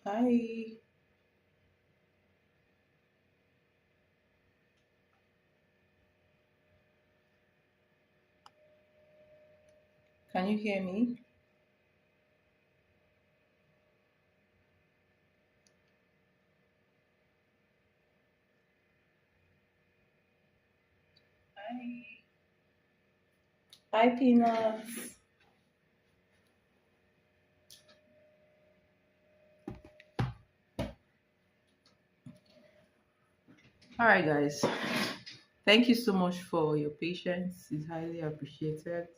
Hi, can you hear me? Hi. Hi, Peanuts. All right, guys. Thank you so much for your patience. It's highly appreciated.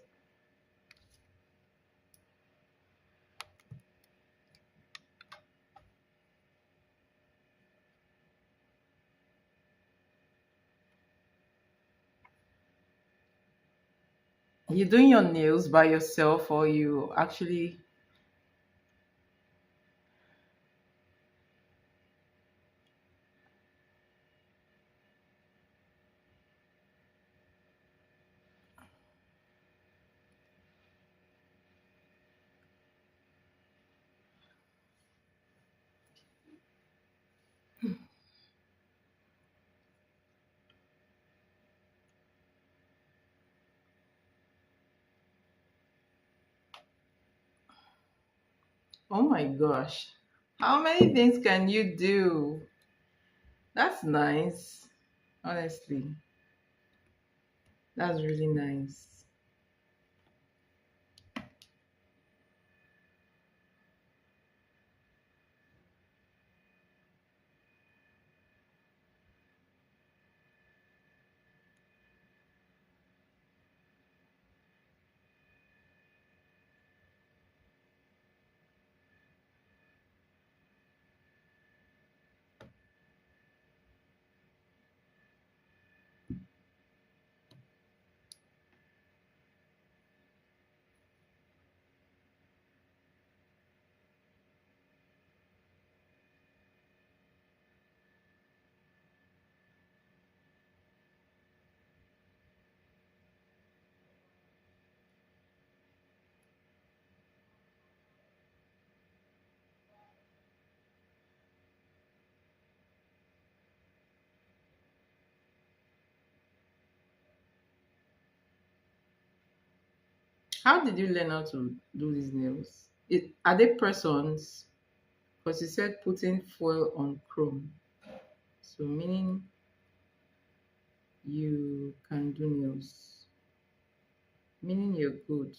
You doing your nails by yourself, or you actually? Oh my gosh, how many things can you do? That's nice. Honestly, that's really nice. How did you learn how to do these nails? Are they press-ons? Because you said putting foil on chrome. So meaning you can do nails. Meaning you're good.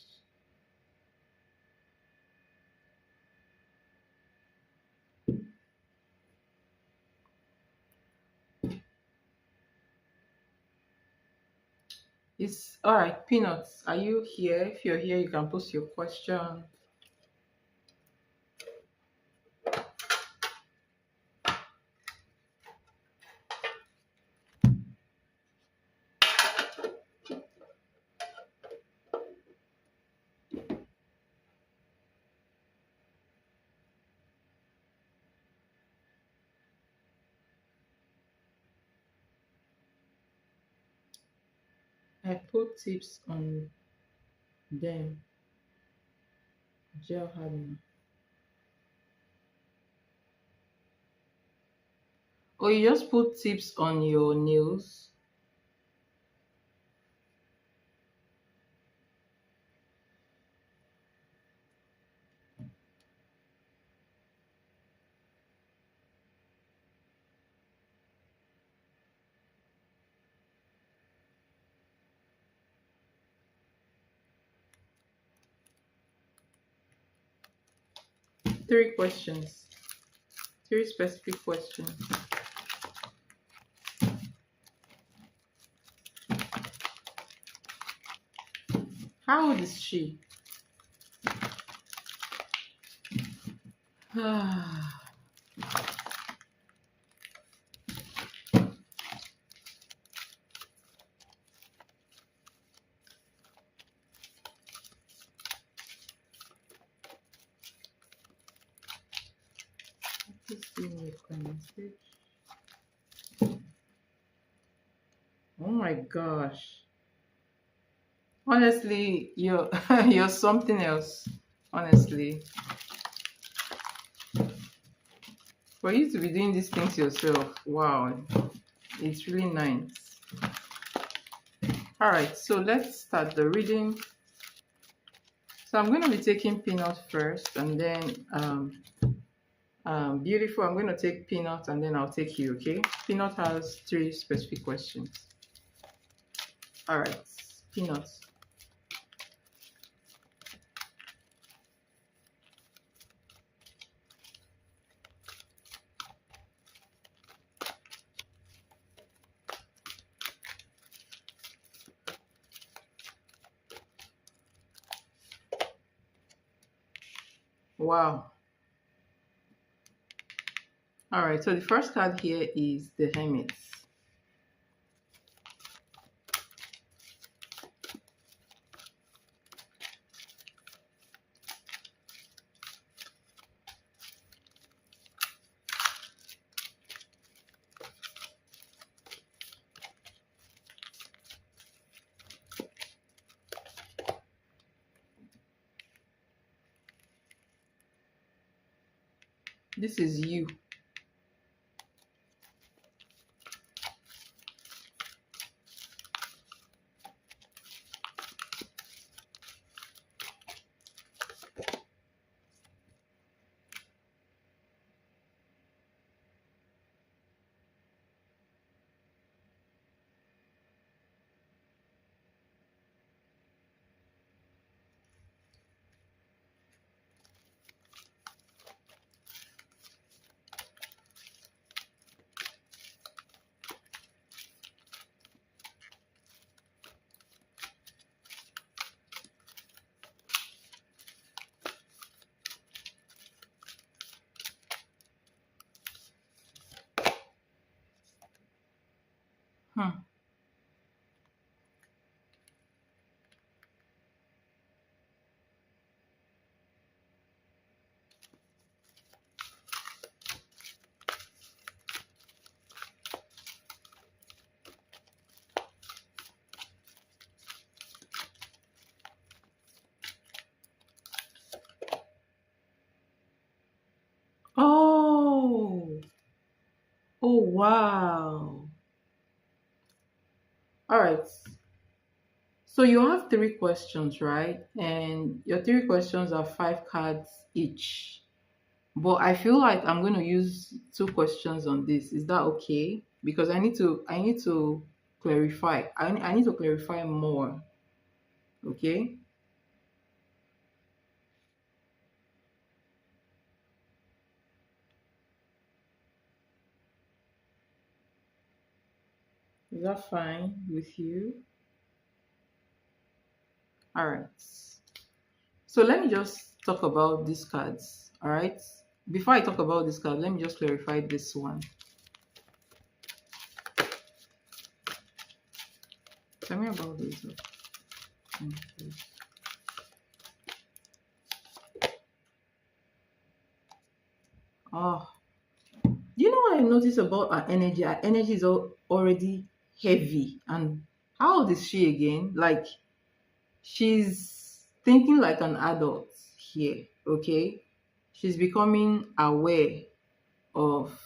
It's all right, Peanuts. Are you here? If you're here, you can post your question. I put tips on them. Gel hardener. Or you just put tips on your nails. 3 questions. 3 specific questions. How old is she? Please give me a message. Oh my gosh. Honestly, you're you're something else. Honestly. For you to be doing these things yourself, wow, it's really nice. All right, so let's start the reading. So I'm going to be taking Peanut first, and then Beautiful, I'm going to take Peanut, and then I'll take you, okay? Peanut has 3 specific questions. All right, Peanut. Wow. All right, so the first card here is the Hermit. This is you. Hmm. Oh, oh, wow. All right. So you have 3 questions, right? And your 3 questions are 5 cards each. But I feel like I'm going to use 2 questions on this. Is that okay? Because I need to clarify. I need to clarify more. Okay? Is that fine with you? All right. So let me just talk about these cards. All right. Before I talk about this card, let me just clarify this one. Tell me about this. Oh, you know what I noticed about our energy? Our energy is already heavy. And how old is she again? Like, she's thinking like an adult here, okay? She's becoming aware of,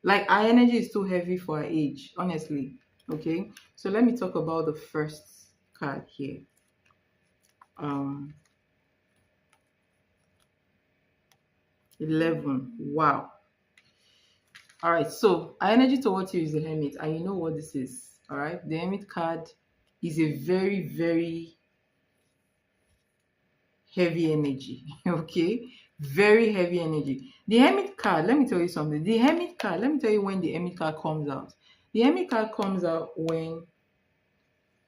like, our energy is too heavy for her age, honestly. Okay, so let me talk about the first card here. Um, 11. Wow. All right, so our energy towards you is the Hermit, and you know what this is. All right, the Hermit card is a very, very heavy energy. Okay, very heavy energy. The Hermit card, let me tell you something. The Hermit card, let me tell you when the Hermit card comes out. The Hermit card comes out when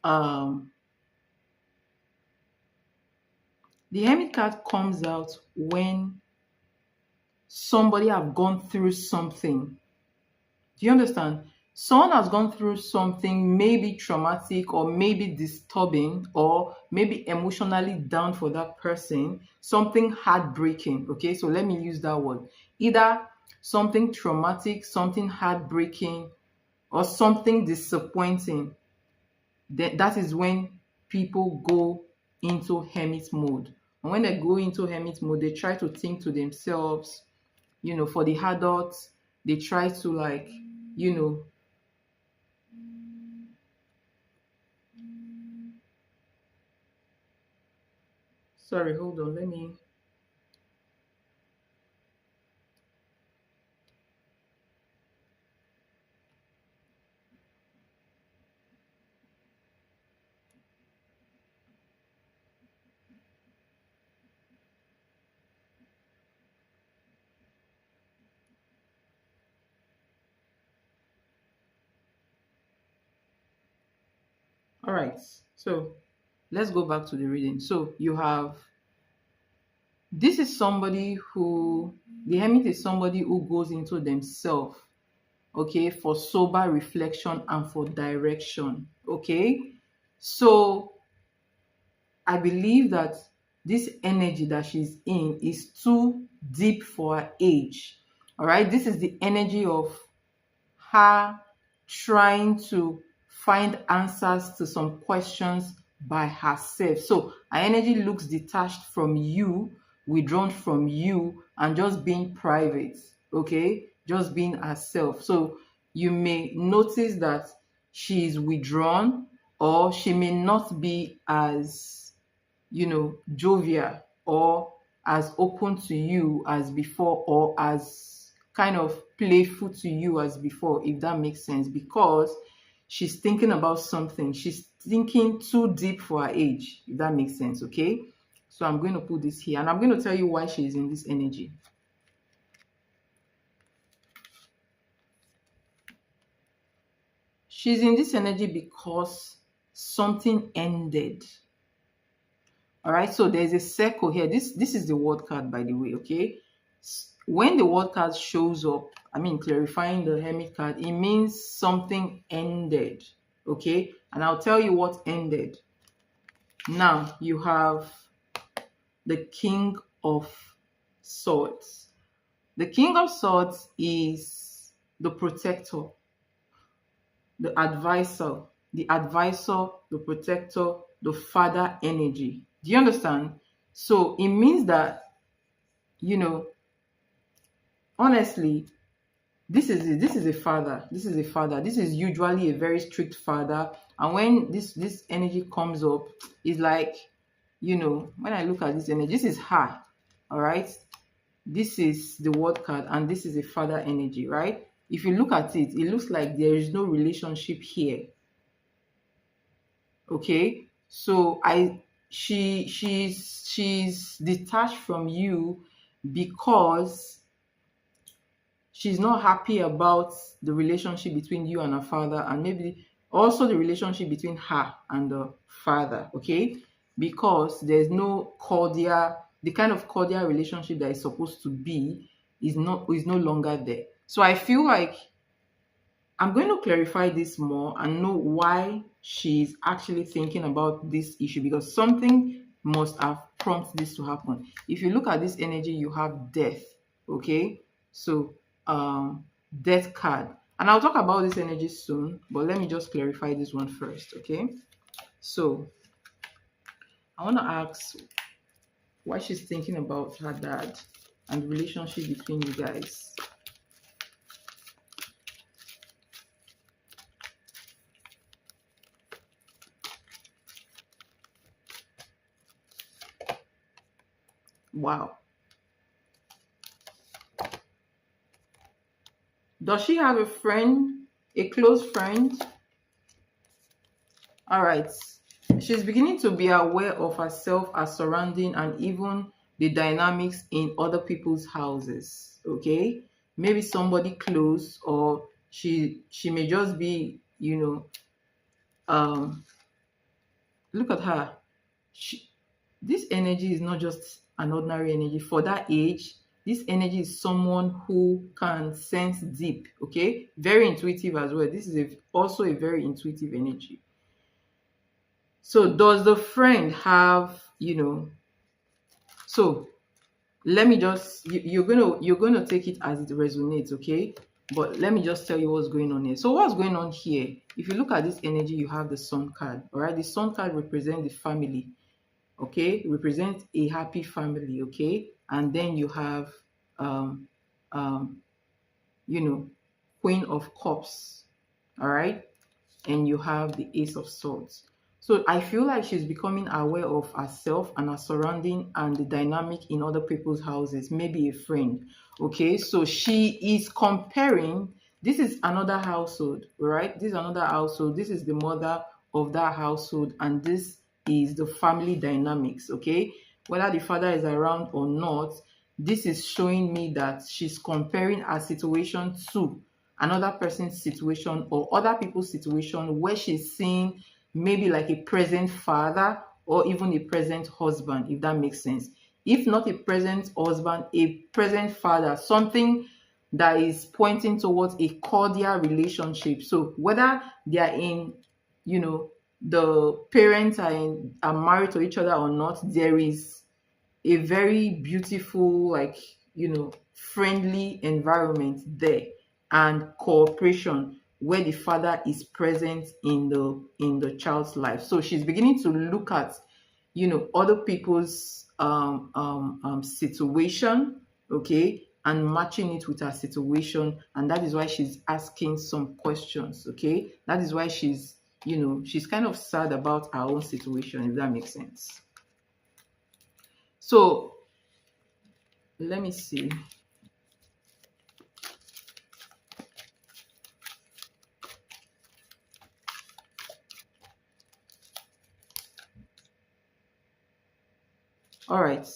um the Hermit card comes out when somebody have gone through something. Do you understand? Someone has gone through something maybe traumatic or maybe disturbing or maybe emotionally down for that person, something heartbreaking. Okay, so let me use that word. Either something traumatic, something heartbreaking, or something disappointing. That is when people go into hermit mode. And when they go into hermit mode, they try to think to themselves, for the adults, they try to, like, you know, sorry, hold on, let me. All right, so let's go back to the reading. So you have, this is somebody who, the hermit is somebody who goes into themselves, okay, for sober reflection and for direction, okay. So I believe that this energy that she's in is too deep for her age. All right, this is the energy of her trying to find answers to some questions by herself. So her energy looks detached from you, withdrawn from you, and just being private, okay? Just being herself. So you may notice that she's withdrawn, or she may not be as, jovial or as open to you as before, or as kind of playful to you as before, if that makes sense, because she's thinking about something. She's thinking too deep for her age, if that makes sense, okay? So I'm going to put this here, and I'm going to tell you why she's in this energy. She's in this energy because something ended. All right, so there's a circle here. This is the word card, by the way, okay? When the word card shows up, I mean, clarifying the hermit card, it means something ended, okay? And I'll tell you what ended. Now, you have the King of Swords. The King of Swords is the protector, the advisor, the protector, the father energy. Do you understand? So it means that, honestly, this is a father. This is a father. This is usually a very strict father. And when this energy comes up, it's like, when I look at this energy, this is her. All right. This is the word card, and this is a father energy, right? If you look at it, it looks like there is no relationship here. Okay. So she's detached from you because she's not happy about the relationship between you and her father, and maybe also the relationship between her and the father, okay? Because there's no cordial, the kind of cordial relationship that is supposed to be is no longer there. So I feel like I'm going to clarify this more and know why she's actually thinking about this issue, because something must have prompted this to happen. If you look at this energy, you have death, okay? So death card, and I'll talk about this energy soon, but let me just clarify this one first, okay? So I want to ask why she's thinking about her dad and the relationship between you guys. Wow. Does she have a friend, a close friend? All right. She's beginning to be aware of herself, her surrounding, and even the dynamics in other people's houses. Okay. Maybe somebody close, or she may just be, look at her. This energy is not just an ordinary energy. For that age, this energy is someone who can sense deep, okay? Very intuitive as well. This is also a very intuitive energy. So does the friend have, so let me just, you're gonna take it as it resonates, okay? But let me just tell you what's going on here. So what's going on here? If you look at this energy, you have the sun card, all right? The sun card represents the family, okay? Represents a happy family, okay? And then you have Queen of Cups, all right, and you have the Ace of Swords. So I feel like she's becoming aware of herself and her surrounding and the dynamic in other people's houses, maybe a friend. Okay, so she is comparing. This is another household, right? This is another household. This is the mother of that household, and this is the family dynamics. Okay, whether the father is around or not, this is showing me that she's comparing her situation to another person's situation or other people's situation where she's seeing maybe like a present father or even a present husband, if that makes sense. If not a present husband, a present father, something that is pointing towards a cordial relationship. So whether they are in, the parents are married to each other or not, there is a very beautiful, like, friendly environment there, and cooperation where the father is present in the child's life. So she's beginning to look at other people's situation, okay, and matching it with her situation. And that is why she's asking some questions. Okay, that is why she's kind of sad about her own situation, if that makes sense. So let me see. All right.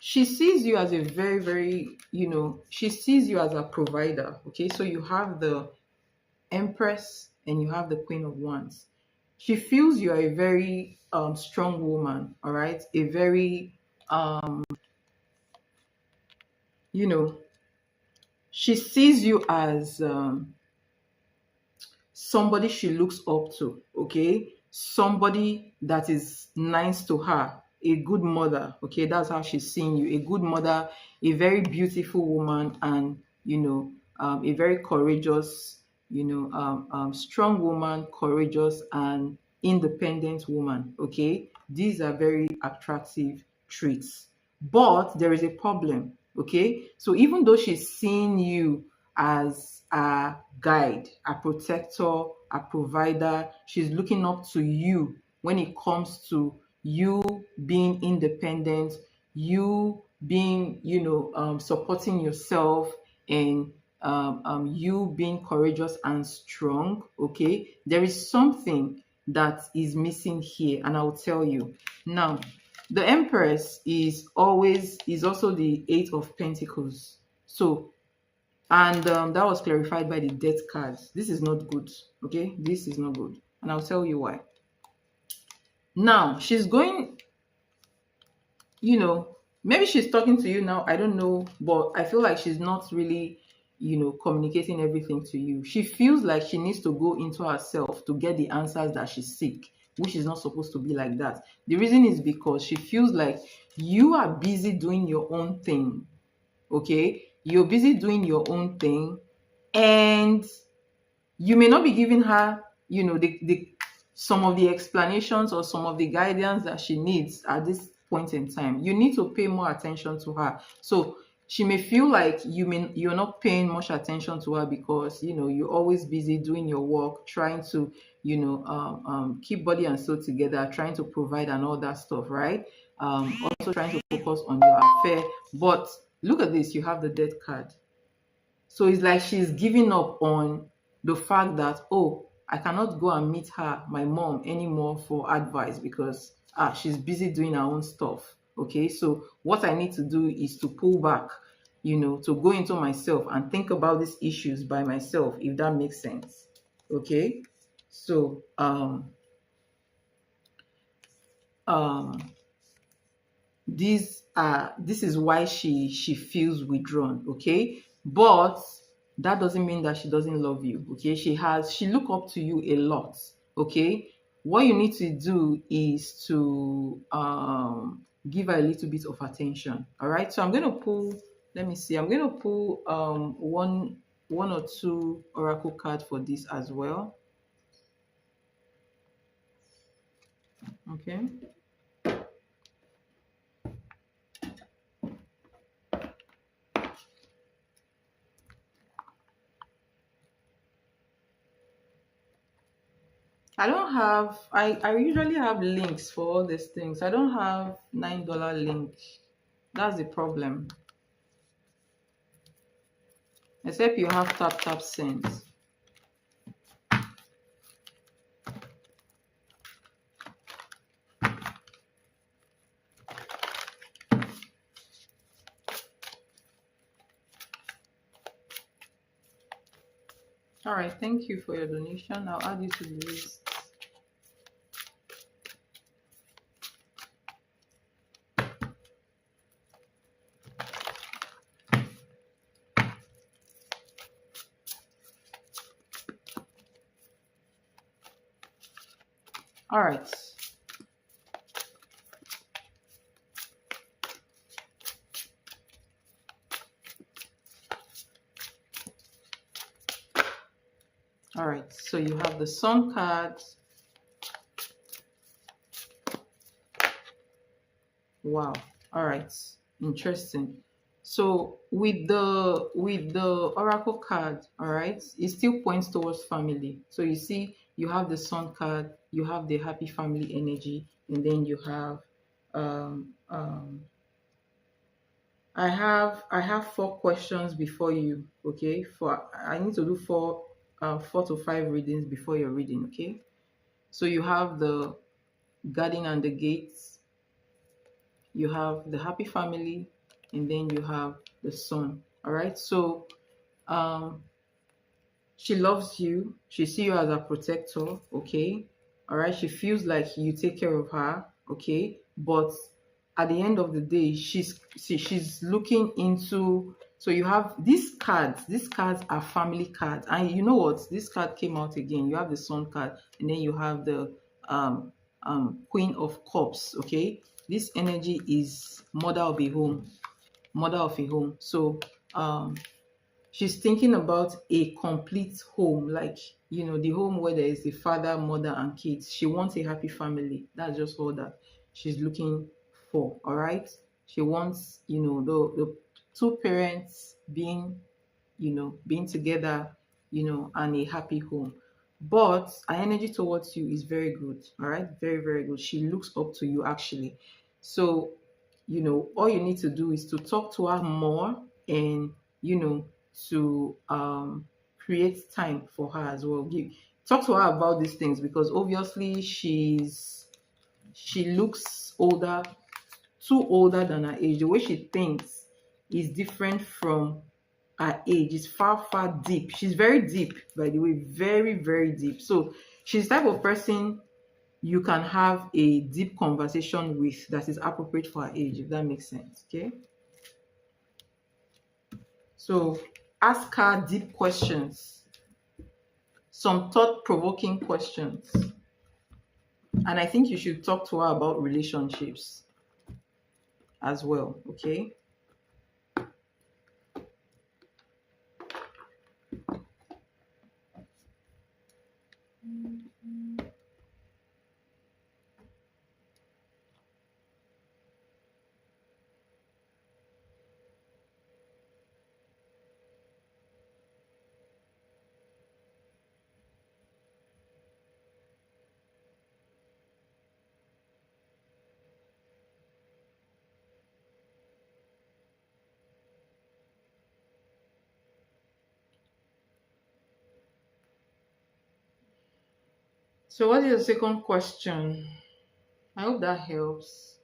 She sees you as a very, very, she sees you as a provider. Okay. So you have the Empress and you have the Queen of Wands. She feels you are a very strong woman. All right. A very, you know, she sees you as somebody she looks up to, okay? Somebody that is nice to her, a good mother, okay? That's how she's seeing you, a good mother, a very beautiful woman, and, a very courageous, strong woman, courageous, and independent woman, okay? These are very attractive traits. But there is a problem, okay? So even though she's seeing you as a guide, a protector, a provider. She's looking up to you when it comes to you being independent, you being, supporting yourself, and you being courageous and strong. Okay, there is something that is missing here, and I'll tell you now. The Empress is also the Eight of Pentacles. So, and that was clarified by the Death cards. This is not good. Okay, this is not good, and I'll tell you why. Now she's going, maybe she's talking to you now, I don't know, but I feel like she's not really, communicating everything to you. She feels like she needs to go into herself to get the answers that she seek, which is not supposed to be like that. The reason is because she feels like you are busy doing your own thing. Okay, you're busy doing your own thing, and you may not be giving her, the some of the explanations or some of the guidance that she needs at this point in time. You need to pay more attention to her. So she may feel like you're not paying much attention to her because you're always busy doing your work, trying to keep body and soul together, trying to provide and all that stuff, right? Also trying to focus on your affair. But look at this, you have the Death card. So it's like she's giving up on the fact that, oh, I cannot go and meet her, my mom, anymore for advice because she's busy doing her own stuff. Okay, so what I need to do is to pull back, to go into myself and think about these issues by myself, if that makes sense. Okay, so this is why she feels withdrawn. Okay, but that doesn't mean that she doesn't love you. Okay, she look up to you a lot. Okay, what you need to do is to give her a little bit of attention. All right, so I'm going to pull, let me see, I'm going to pull one or two oracle cards for this as well. Okay. I don't have. I usually have links for all these things. I don't have $9 link. That's the problem. Except you have tap tap send. All right, thank you for your donation. I'll add you to the list. All right. All right, so you have the Sun card. Wow. All right. Interesting. So with the Oracle card, all right, it still points towards family. So you see, you have the Sun card, you have the happy family energy, and then you have um um I have 4 questions before you, okay? For I need to do 4 to 5 readings before your reading, okay? So you have the garden and the gates, you have the happy family, and then you have the Sun. All right. So um she loves you. She see you as a protector, okay? All right. She feels like you take care of her, okay? But at the end of the day, she's looking into. So you have these cards. These cards are family cards, and you know what? This card came out again. You have the Sun card, and then you have the um Queen of Cups, okay? This energy is mother of a home, mother of a home. So um she's thinking about a complete home, like, the home where there is the father, mother, and kids. She wants a happy family. That's just all that she's looking for. All right. She wants, the two parents being together, and a happy home. But her energy towards you is very good. All right. Very, very good. She looks up to you, actually. So, all you need to do is to talk to her more, and, you know, to create time for her as well. Talk to her about these things, because obviously she looks older, too older than her age. The way she thinks is different from her age. It's far, far deep. She's very deep, by the way, very, very deep. So she's the type of person you can have a deep conversation with that is appropriate for her age, if that makes sense. Okay. So ask her deep questions, some thought provoking questions. And I think you should talk to her about relationships as well. Okay. So what is the second question? I hope that helps.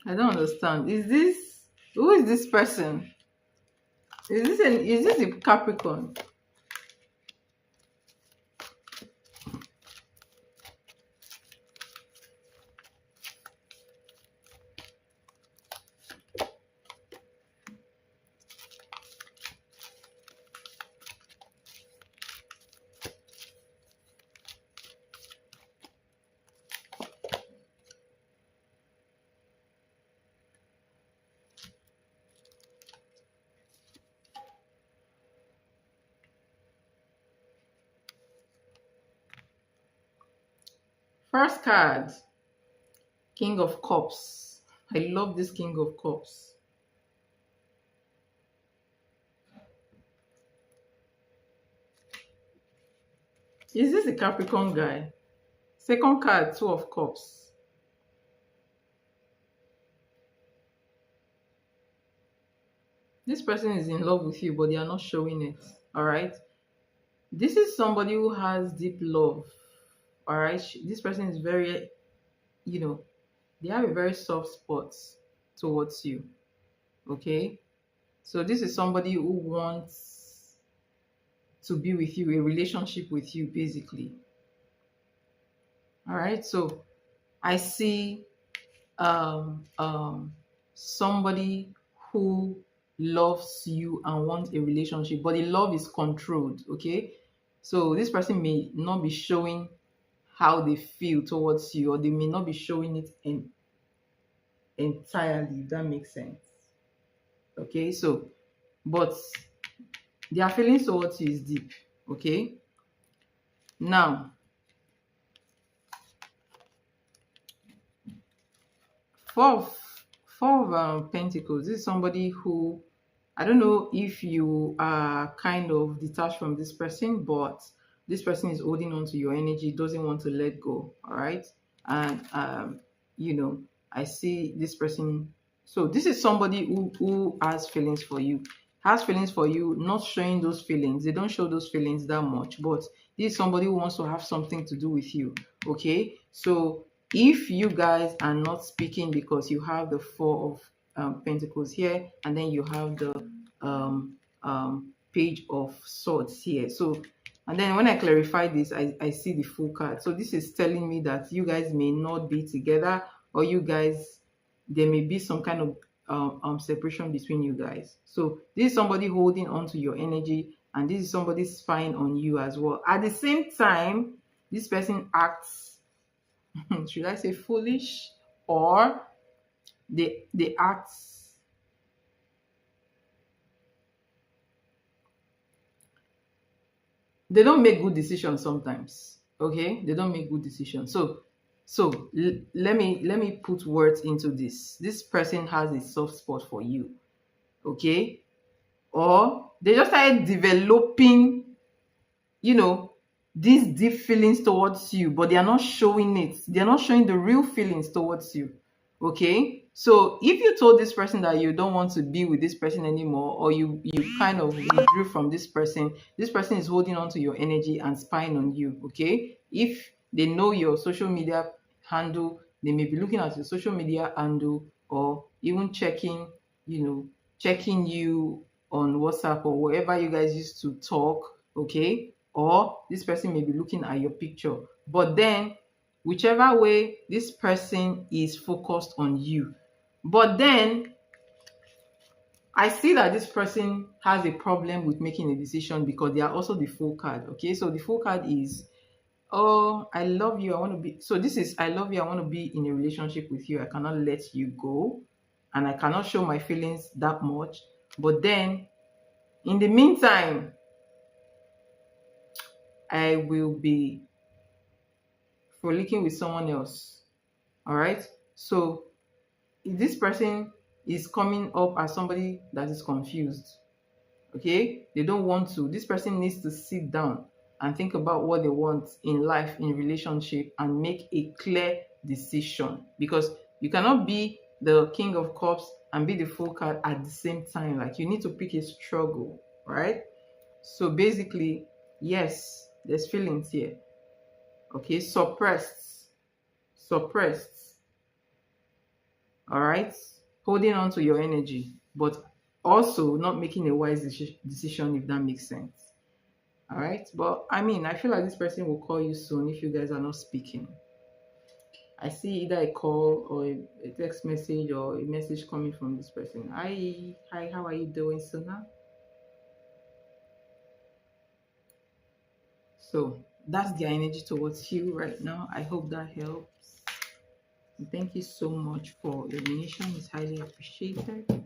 I don't understand. Who is this person? Is this a Capricorn? First card, King of Cups. I love this King of Cups. Is this a Capricorn guy? Second card, Two of Cups. This person is in love with you, but they are not showing it. All right. This is somebody who has deep love. All right. This person is very, they have a very soft spot towards you. Okay. So this is somebody who wants to be with you, a relationship with you, basically. All right. So I see somebody who loves you and wants a relationship, but the love is controlled. Okay. So this person may not be showing how they feel towards you, or they may not be showing it entirely, if that makes sense. Okay. So, but their feelings towards you is deep. Okay. Now, four of Pentacles. This is somebody who, I don't know if you are kind of detached from this person, but this person is holding on to your energy, doesn't want to let go. All right. And I see this person. So this is somebody who has feelings for you, not showing those feelings. They don't show those feelings that much, but this is somebody who wants to have something to do with you. Okay. So if you guys are not speaking because you have the Four of Pentacles here, and then you have the Page of Swords here. So, and then when I clarify this, I see the full card. So this is telling me that you guys may not be together, or there may be some kind of separation between you guys. So this is somebody holding on to your energy, and this is somebody spying on you as well. At the same time, this person acts, should I say foolish, or they act, they don't make good decisions sometimes. Okay, they don't make good decisions. So let me put words into this person has a soft spot for you. Okay, or they just started developing these deep feelings towards you, but they are not showing it. They are not showing the real feelings towards you. Okay. So if you told this person that you don't want to be with this person anymore, or you kind of withdrew from this person is holding on to your energy and spying on you. Okay. If they know your social media handle, they may be looking at your social media handle, or even checking you on WhatsApp or wherever you guys used to talk. Okay. Or this person may be looking at your picture, but then whichever way, this person is focused on you. But then I see that this person has a problem with making a decision, because they are also the full card. Okay, so the full card is, oh, I love you, I want to be, so this is, I love you, I want to be in a relationship with you, I cannot let you go, and I cannot show my feelings that much. But then in the meantime, I will be frolicking with someone else. All right. So if this person is coming up as somebody that is confused, okay, they don't want to, this person needs to sit down and think about what they want in life, in relationship, and make a clear decision, because you cannot be the King of Cups and be the full card at the same time. Like, you need to pick a struggle, right? So basically, yes, there's feelings here. Okay, suppressed. All right, holding on to your energy, but also not making a wise decision, if that makes sense. All right, but I mean, I feel like this person will call you soon if you guys are not speaking. I see either a call or a text message or a message coming from this person. Hi, how are you doing, Suna? So that's their energy towards you right now. I hope that helps. And thank you so much for your donation. It's highly appreciated.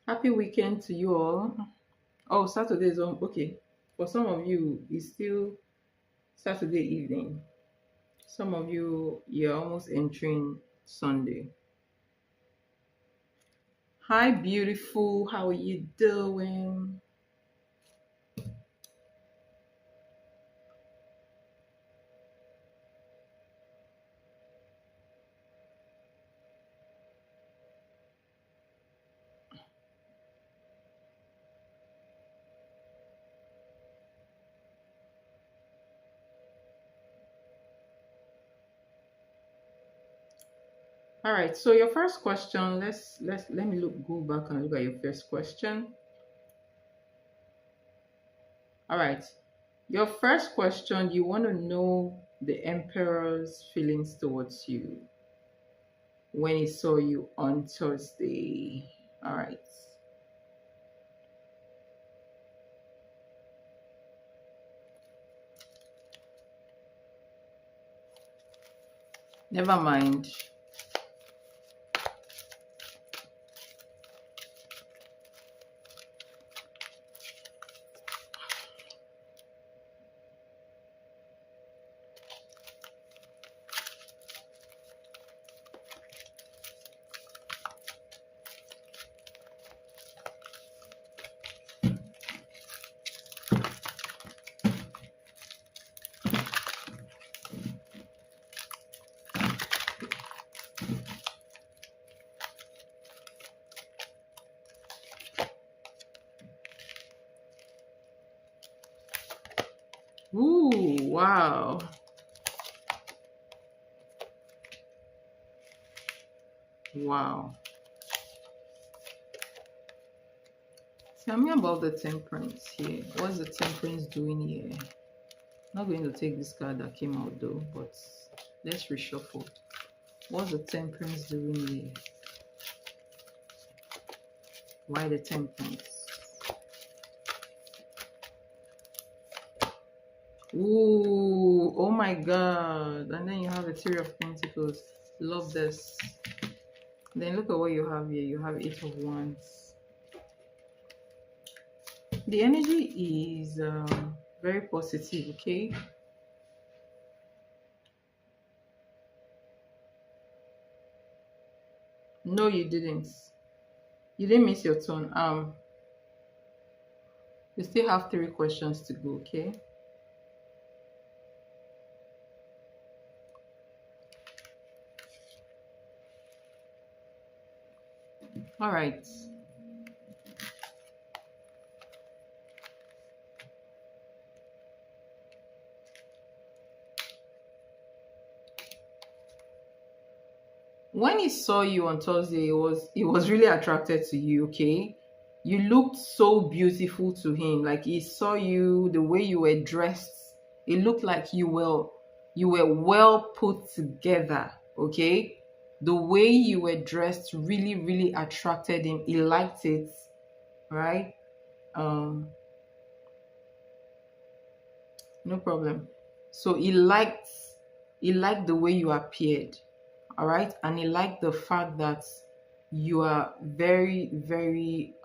Happy weekend to you all. Oh, Saturday is on. Okay. For some of you, it's still Saturday evening. Some of you, you're almost entering Sunday. Hi, beautiful. How are you doing? All right. So your first question. Let me go back and look at your first question. All right. Your first question. You want to know the emperor's feelings towards you when he saw you on Thursday. All right. Never mind. Ooh, wow. Wow. Tell me about the temperance here. What's the temperance doing here? Not going to take this card that came out though, but let's reshuffle. What's the temperance doing here? Why the temperance? Ooh, oh my god. And then you have the Three of Pentacles. Love this. Then look at what you have here. You have Eight of Wands. The energy is very positive, okay? No, you didn't. You didn't miss your turn. You still have 3 questions to go, okay? All right. When he saw you on Thursday, he was really attracted to you, okay? You looked so beautiful to him. Like he saw you, the way you were dressed, it looked like you were well put together, okay? The way you were dressed really, really attracted him. He liked it, right? Um, no problem. So he liked the way you appeared, all right, and he liked the fact that you are very, very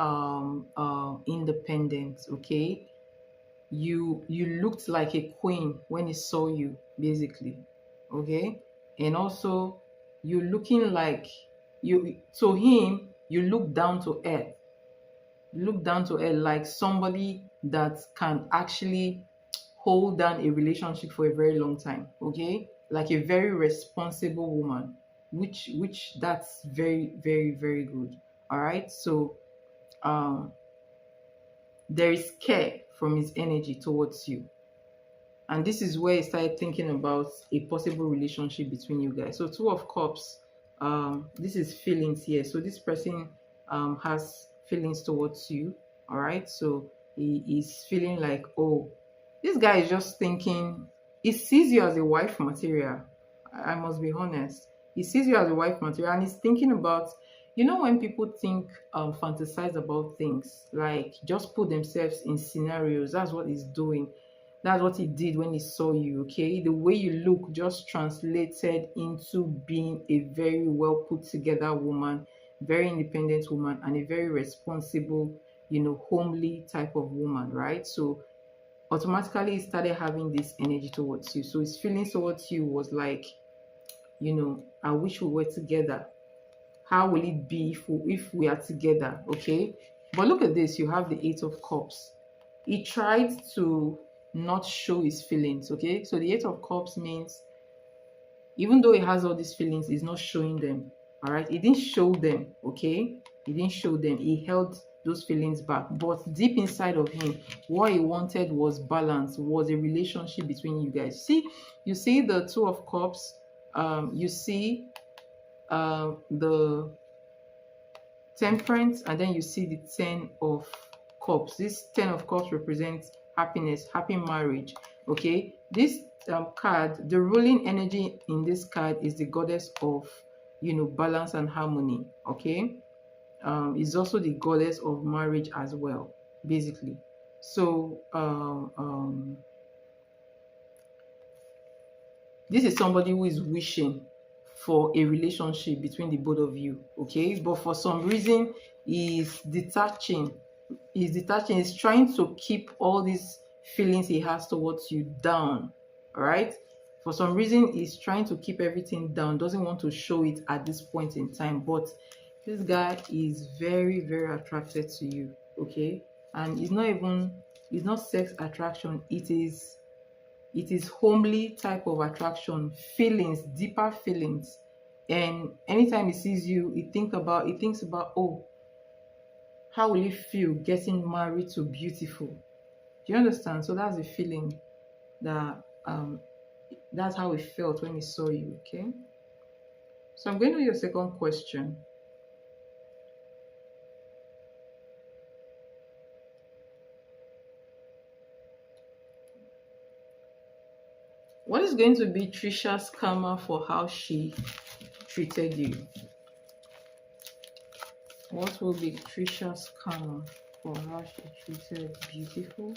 independent, okay? You looked like a queen when he saw you, basically, okay? And also you looking like you to him, you look down to earth. You look down to earth like somebody that can actually hold down a relationship for a very long time, okay? like a very responsible woman, which that's very, very, very good. All right. So um there is care from his energy towards you. And this is where I started thinking about a possible relationship between you guys. So Two of Cups, this is feelings here. So this person has feelings towards you. All right. So he is feeling like, oh, this guy is just thinking, he sees you as a wife material. I must be honest. He sees you as a wife material, and he's thinking about, when people think, fantasize about things, like just put themselves in scenarios. That's what he's doing. That's what he did when he saw you. Okay, the way you look just translated into being a very well put together woman, very independent woman, and a very responsible, homely type of woman, right? So automatically he started having this energy towards you. So his feelings towards you was like, I wish we were together. How will it be if we are together? Okay. But look at this, you have the Eight of Cups. He tried to not show his feelings. Okay. So the Eight of Cups means even though he has all these feelings, he's not showing them. All right. He didn't show them. Okay. He didn't show them. He held those feelings back. But deep inside of him, what he wanted was balance, was a relationship between you guys. You see the Two of Cups. You see the Temperance, and then you see the Ten of Cups. This Ten of Cups represents happiness, happy marriage. Okay, this card, the ruling energy in this card is the goddess of balance and harmony. Okay, is also the goddess of marriage as well, basically. So this is somebody who is wishing for a relationship between the both of you. Okay, but for some reason he's detaching. He's trying to keep all these feelings he has towards you down. All right, for some reason he's trying to keep everything down, doesn't want to show it at this point in time. But this guy is very, very attracted to you. Okay, and it's not sex attraction, it is homely type of attraction, feelings, deeper feelings. And anytime he sees you, he thinks about, oh, how will it feel getting married to beautiful? Do you understand? So that's the feeling that that's how it felt when he saw you. Okay, so I'm going to your second question. What is going to be Trisha's karma for how she treated you? What will be Trisha's karma for how she treated beautiful?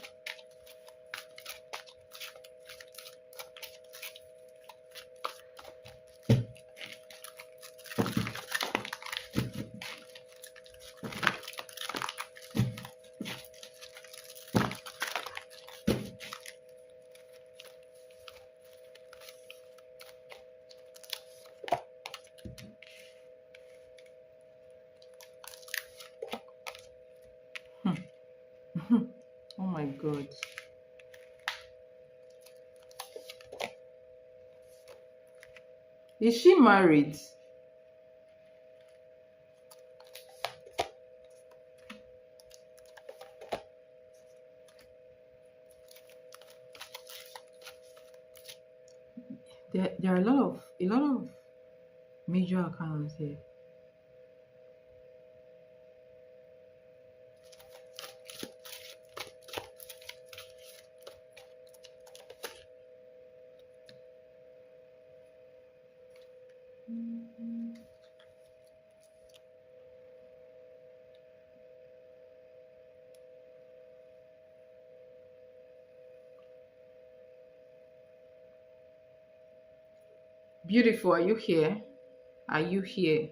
Oh my God. Is she married? There are a lot of major accounts here. Beautiful, are you here? Are you here?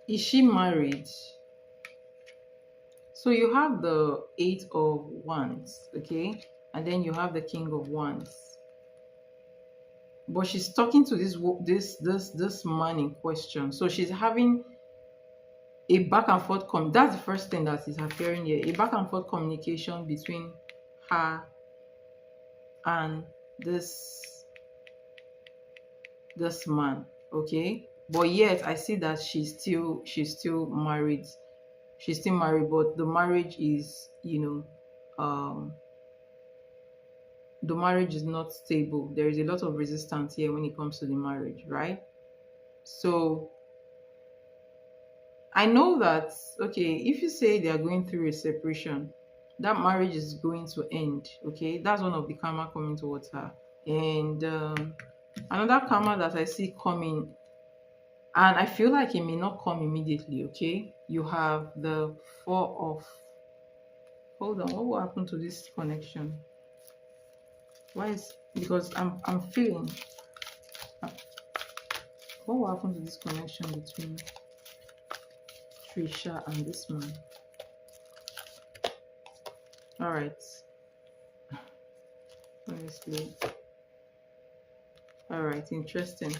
Is she married? So you have the Eight of Wands, okay? And then you have the King of Wands. But she's talking to this man in question. So she's having a back and forth that's the first thing that is appearing here. A back and forth communication between her and this man, okay? But yet I see that she's still married. She's still married, but the marriage is, the marriage is not stable. There is a lot of resistance here when it comes to the marriage, right? So I know that, okay, if you say they are going through a separation, that marriage is going to end, okay? That's one of the karma coming towards her. And another karma that I see coming, and I feel like it may not come immediately, okay? You have the Four of, hold on, what will happen to this connection? Why is, because I'm feeling, what will happen to this connection between Trisha and this man? All right, honestly, all right, interesting.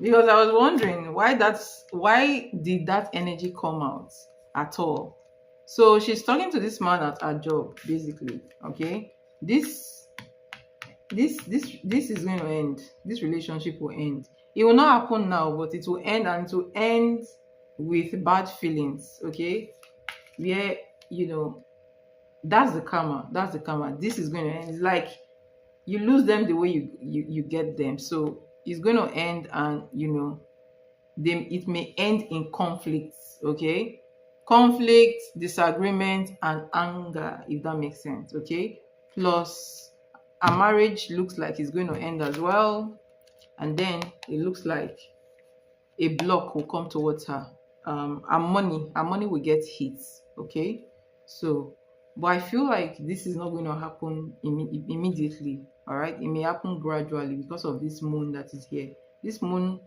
Because I was wondering why did that energy come out at all. So she's talking to this man at her job, basically, okay? This is going to end. This relationship will end. It will not happen now, but it will end, and it will end with bad feelings, okay? Where, that's the karma. That's the karma. This is going to end. It's like you lose them the way you get them. So it's going to end, and it may end in conflicts, okay? Conflict, disagreement, and anger, if that makes sense, okay? Plus, a marriage looks like it's going to end as well, and then it looks like a block will come towards her. Her money will get hit, okay? So, but I feel like this is not going to happen immediately, all right? It may happen gradually because of this moon that is here. This moon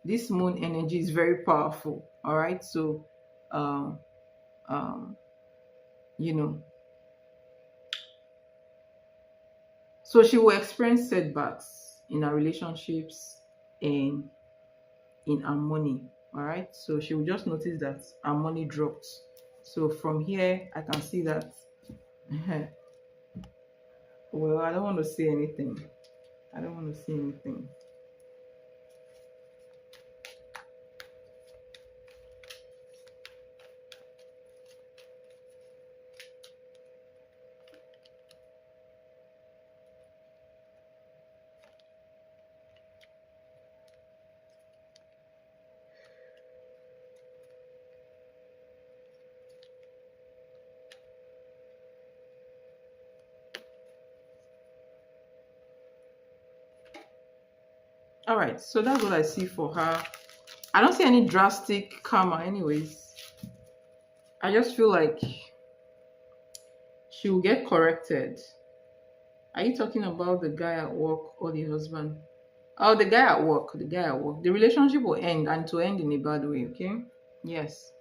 energy is very powerful, all right? So, um, um, you know, so she will experience setbacks in her relationships and in her money, all right? So she will just notice that her money dropped. So from here, I can see that. Well, I don't want to say anything. I don't want to say anything. All right, so that's what I see for her. I don't see any drastic karma anyways. I just feel like she will get corrected. Are you talking about the guy at work or the husband? Oh, the guy at work. The guy at work. The relationship will end, and to end in a bad way, okay? Yes.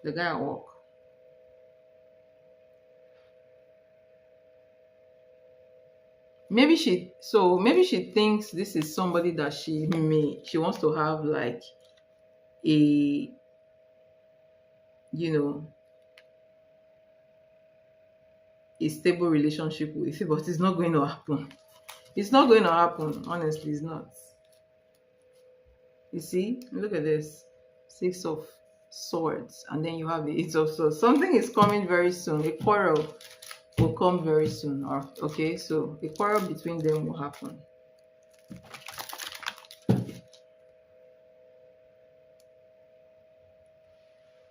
The guy at work. Maybe she thinks this is somebody that she wants to have like a, a stable relationship with, but it's not going to happen. It's not going to happen. Honestly, it's not. You see, look at this. 6 of Swords, and then you have the 8 of Swords. Something is coming very soon. A quarrel will come very soon. Okay, so a quarrel between them will happen.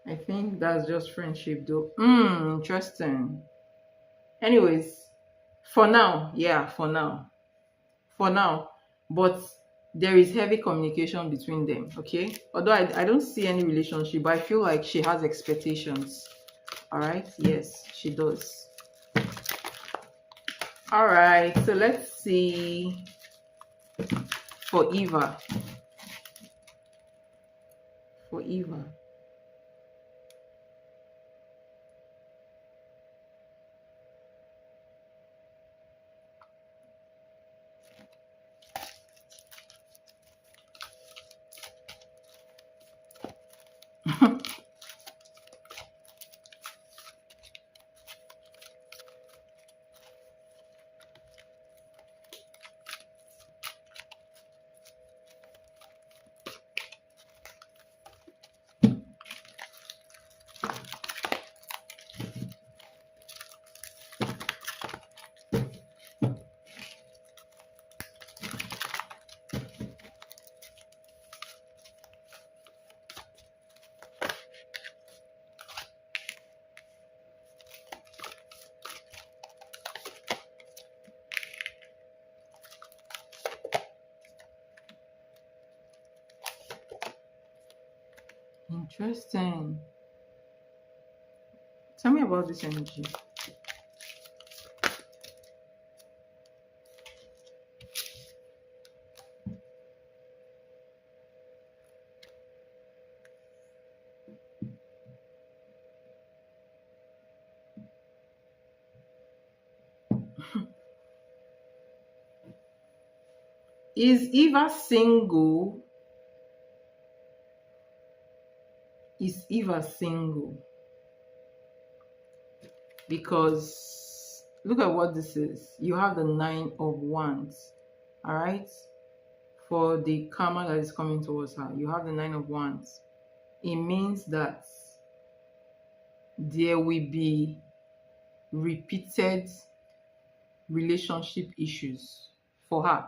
I think that's just friendship though. Interesting. Anyways, for now, but there is heavy communication between them, okay? Although I don't see any relationship, but I feel like she has expectations. All right, yes, she does. All right, so let's see for Eva. Interesting. Tell me about this energy. Is Eva single? Is Eva single? Because look at what this is. You have the 9 of Wands. All right. For the karma that is coming towards her, you have the 9 of Wands. It means that there will be repeated relationship issues for her.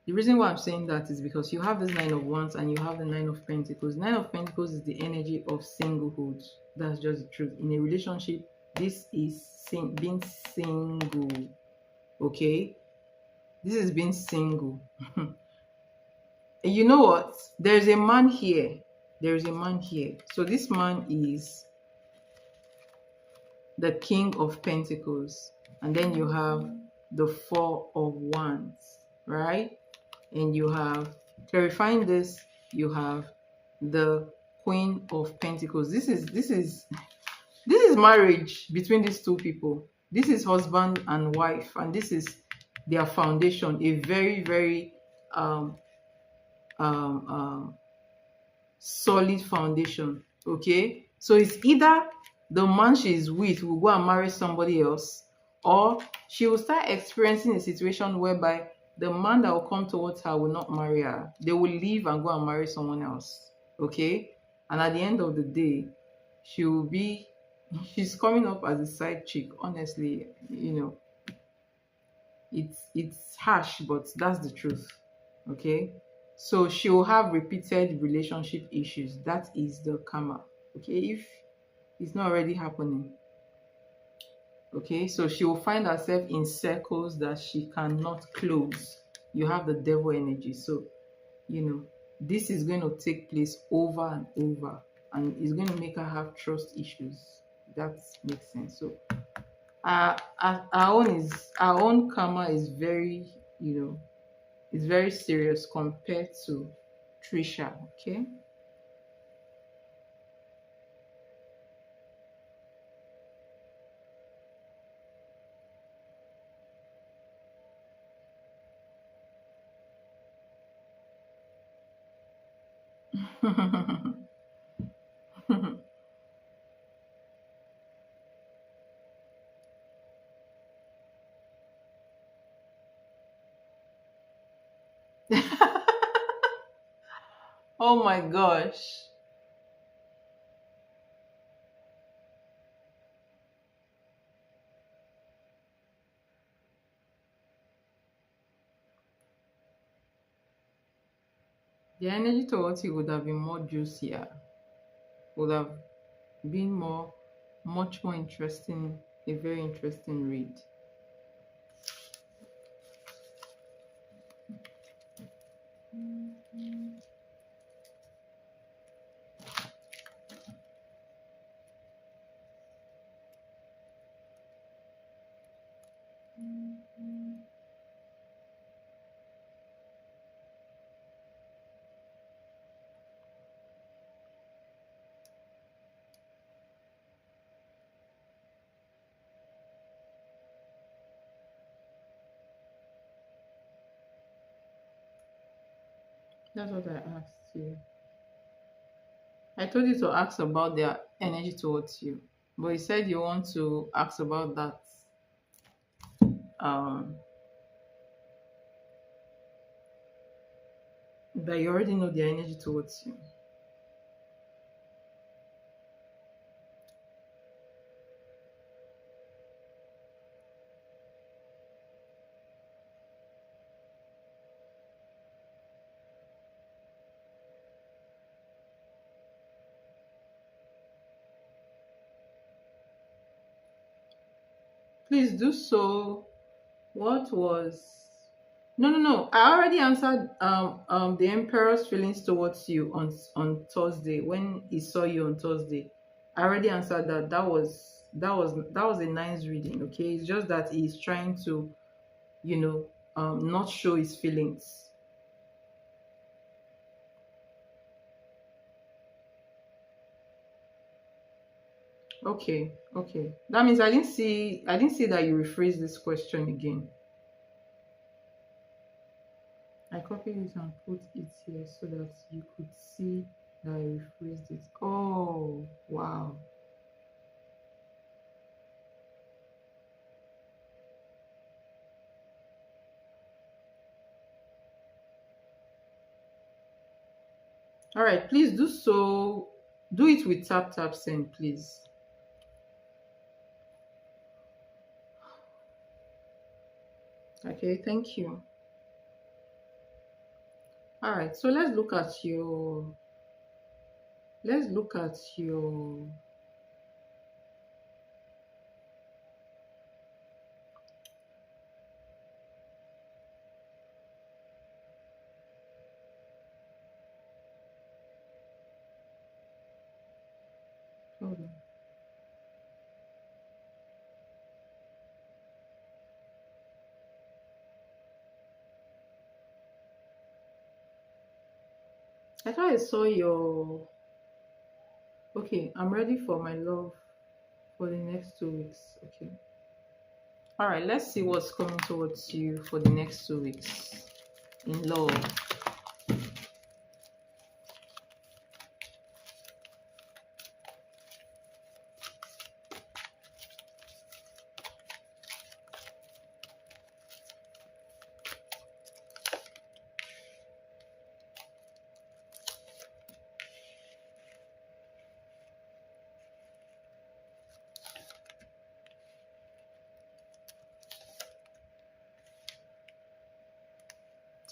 The reason why I'm saying that is because you have this 9 of Wands and you have the 9 of Pentacles. 9 of Pentacles is the energy of singlehood. That's just the truth. In a relationship, this is being single. Okay? This is being single. And you know what? There's a man here. There's a man here. So this man is the King of Pentacles. And then you have the 4 of Wands, right? And you have, clarifying this, you have the Queen of Pentacles. This is marriage between these two people. This is husband and wife, and this is their foundation, a very, very solid foundation. Okay, so it's either the man she's with will go and marry somebody else, or she will start experiencing a situation whereby the man that will come towards her will not marry her. They will leave and go and marry someone else. Okay, and at the end of the day, she's coming up as a side chick. Honestly, it's harsh, but that's the truth. Okay, so she will have repeated relationship issues. That is the karma. Okay, if it's not already happening. Okay, so she will find herself in circles that she cannot close. You have the devil energy, so this is going to take place over and over, and it's going to make her have trust issues. That makes sense. So our own karma is very, it's very serious compared to Trisha. Okay. Oh my gosh. The energy towards you would have been more juicier, would have been much more interesting, a very interesting read. That's what I asked you. I told you to ask about their energy towards you, but you said you want to ask about that. Um, that you already know their energy towards you. Please do so. What was No. I already answered the emperor's feelings towards you on Thursday when he saw you on Thursday. I already answered that. That was a nice reading. Okay, it's just that he's trying to, you know, not show his feelings. Okay. That means I didn't see that you rephrased this question again. I copied it and put it here so that you could see that I rephrased it. Oh, wow. All right, please do so. Do it with tap send, please. Okay, thank you. All right, so let's look at your. Hold on. I thought I saw your. Okay, I'm ready for my love for the next 2 weeks. Okay. All right, let's see what's coming towards you for the next 2 weeks in love.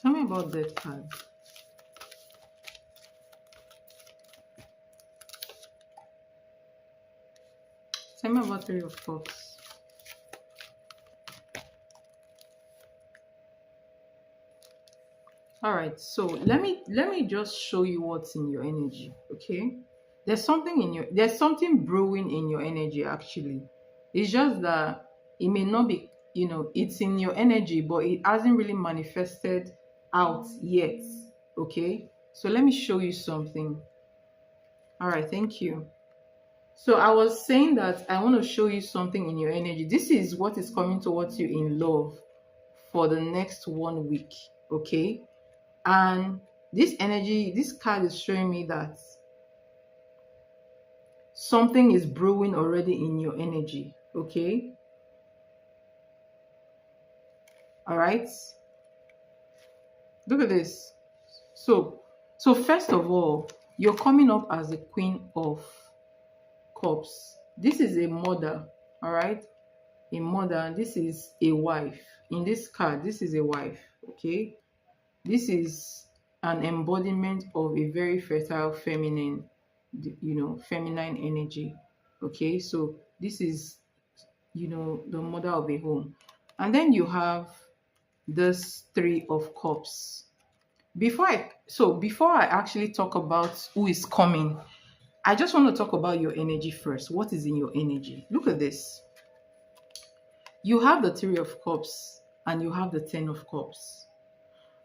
Tell me about that card. Tell me about Three of Cups. All right, so let me just show you what's in your energy, okay? There's something brewing in your energy actually. It's just that it may not be, it's in your energy, but it hasn't really manifested out yet. Okay? So let me show you something. All right, thank you. So I was saying that I want to show you something in your energy. This is what is coming towards you in love for the next 1 week, okay? And this card is showing me that something is brewing already in your energy, okay? All right, look at this. So first of all, you're coming up as a Queen of Cups. This is a mother, all right? A mother, and this is a wife. In this card, this is a wife, okay? This is an embodiment of a very fertile feminine, feminine energy, okay? So this is, the mother of a home. And then you have this Three of Cups. Before I actually talk about who is coming, I just want to talk about your energy first. What is in your energy? Look at this. You have the Three of Cups and you have the Ten of Cups.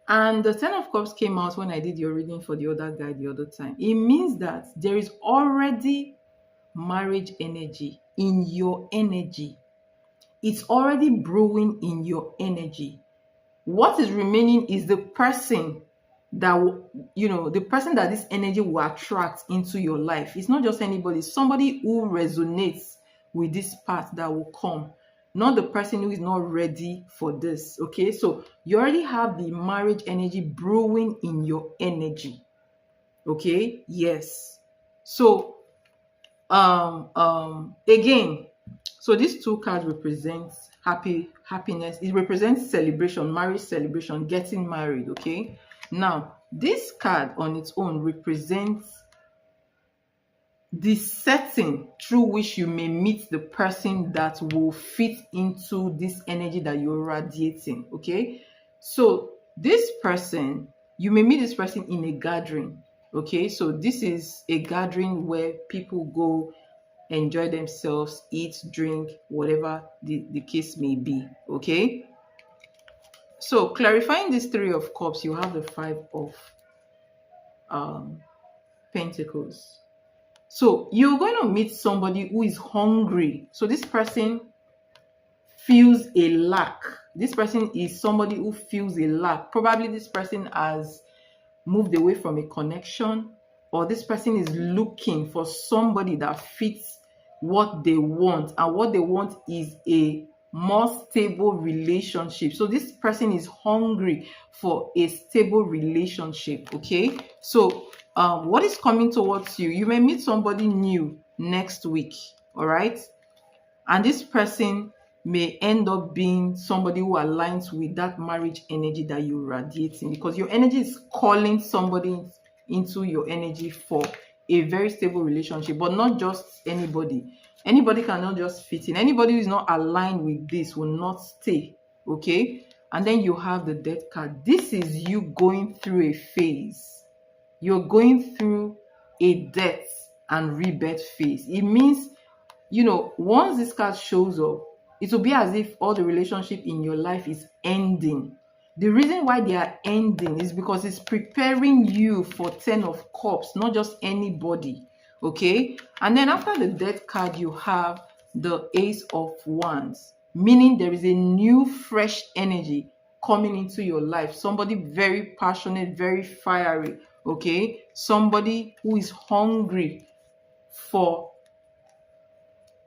And the Ten of Cups came out when I did your reading for the other guy the other time. It means that there is already marriage energy in your energy. It's already brewing in your energy. What is remaining is the person that this energy will attract into your life. It's not just anybody, somebody who resonates with this path that will come, not the person who is not ready for this. Okay, so you already have the marriage energy brewing in your energy. Okay, yes. So again, so these two cards represent happiness. It represents celebration, marriage celebration, getting married. Okay, now this card on its own represents the setting through which you may meet the person that will fit into this energy that you're radiating. Okay, So this person, you may meet this person in a gathering. Okay, so this is a gathering where people go enjoy themselves, eat, drink, whatever the case may be. Okay, so clarifying this three of cups, you have the five of um pentacles. So you're going to meet somebody who is hungry. So this person feels a lack. This person is somebody who feels a lack. Probably this person has moved away from a connection, or this person is looking for somebody that fits what they want, and what they want is a more stable relationship. So this person is hungry for a stable relationship. Okay, so what is coming towards you? You may meet somebody new next week. All right, and this person may end up being somebody who aligns with that marriage energy that you're radiating, because your energy is calling somebody into your energy for a very stable relationship. But not just anybody. Anybody cannot just fit in. Anybody who is not aligned with this will not stay. Okay, and then you have the death card. This is you going through a phase. You're going through a death and rebirth phase. It means, once this card shows up, it will be as if all the relationship in your life is ending. The reason why they are ending is because it's preparing you for 10 of cups, not just anybody. Okay, and then after the death card, you have the ace of wands, meaning there is a new fresh energy coming into your life. Somebody very passionate, very fiery. Okay, somebody who is hungry for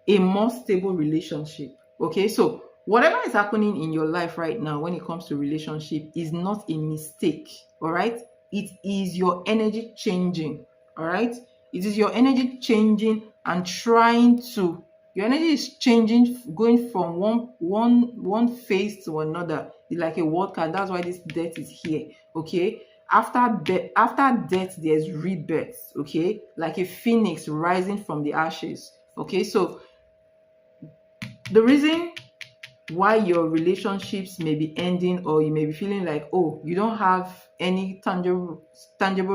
a more stable relationship. Okay, so whatever is happening in your life right now when it comes to relationship is not a mistake. All right, it is your energy changing. All right, it is your energy changing and trying to, your energy is changing, going from one phase to another. It's like a word card. That's why this death is here. Okay, after death there's rebirth. Okay, like a phoenix rising from the ashes. Okay, so the reason why your relationships may be ending, or you may be feeling like, oh, you don't have any tangible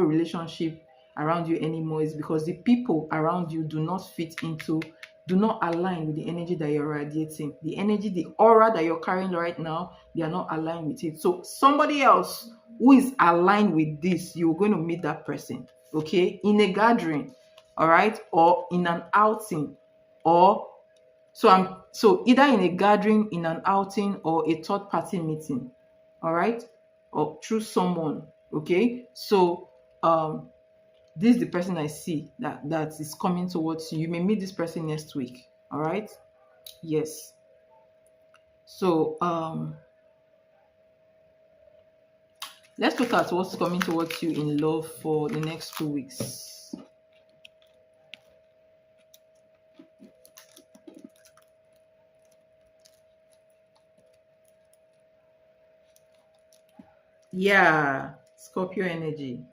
relationship around you anymore, is because the people around you do not align with the energy that you're radiating. The energy, the aura that you're carrying right now, they are not aligned with it. So somebody else who is aligned with this, you're going to meet that person. Okay, in a gathering, all right, or in an outing, or so either in a gathering, in an outing, or a third party meeting. All right, or through someone. Okay, so this is the person I see that is coming towards you. You may meet this person next week. All right, yes. So let's look at what's coming towards you in love for the next 2 weeks. Yeah, Scorpio energy.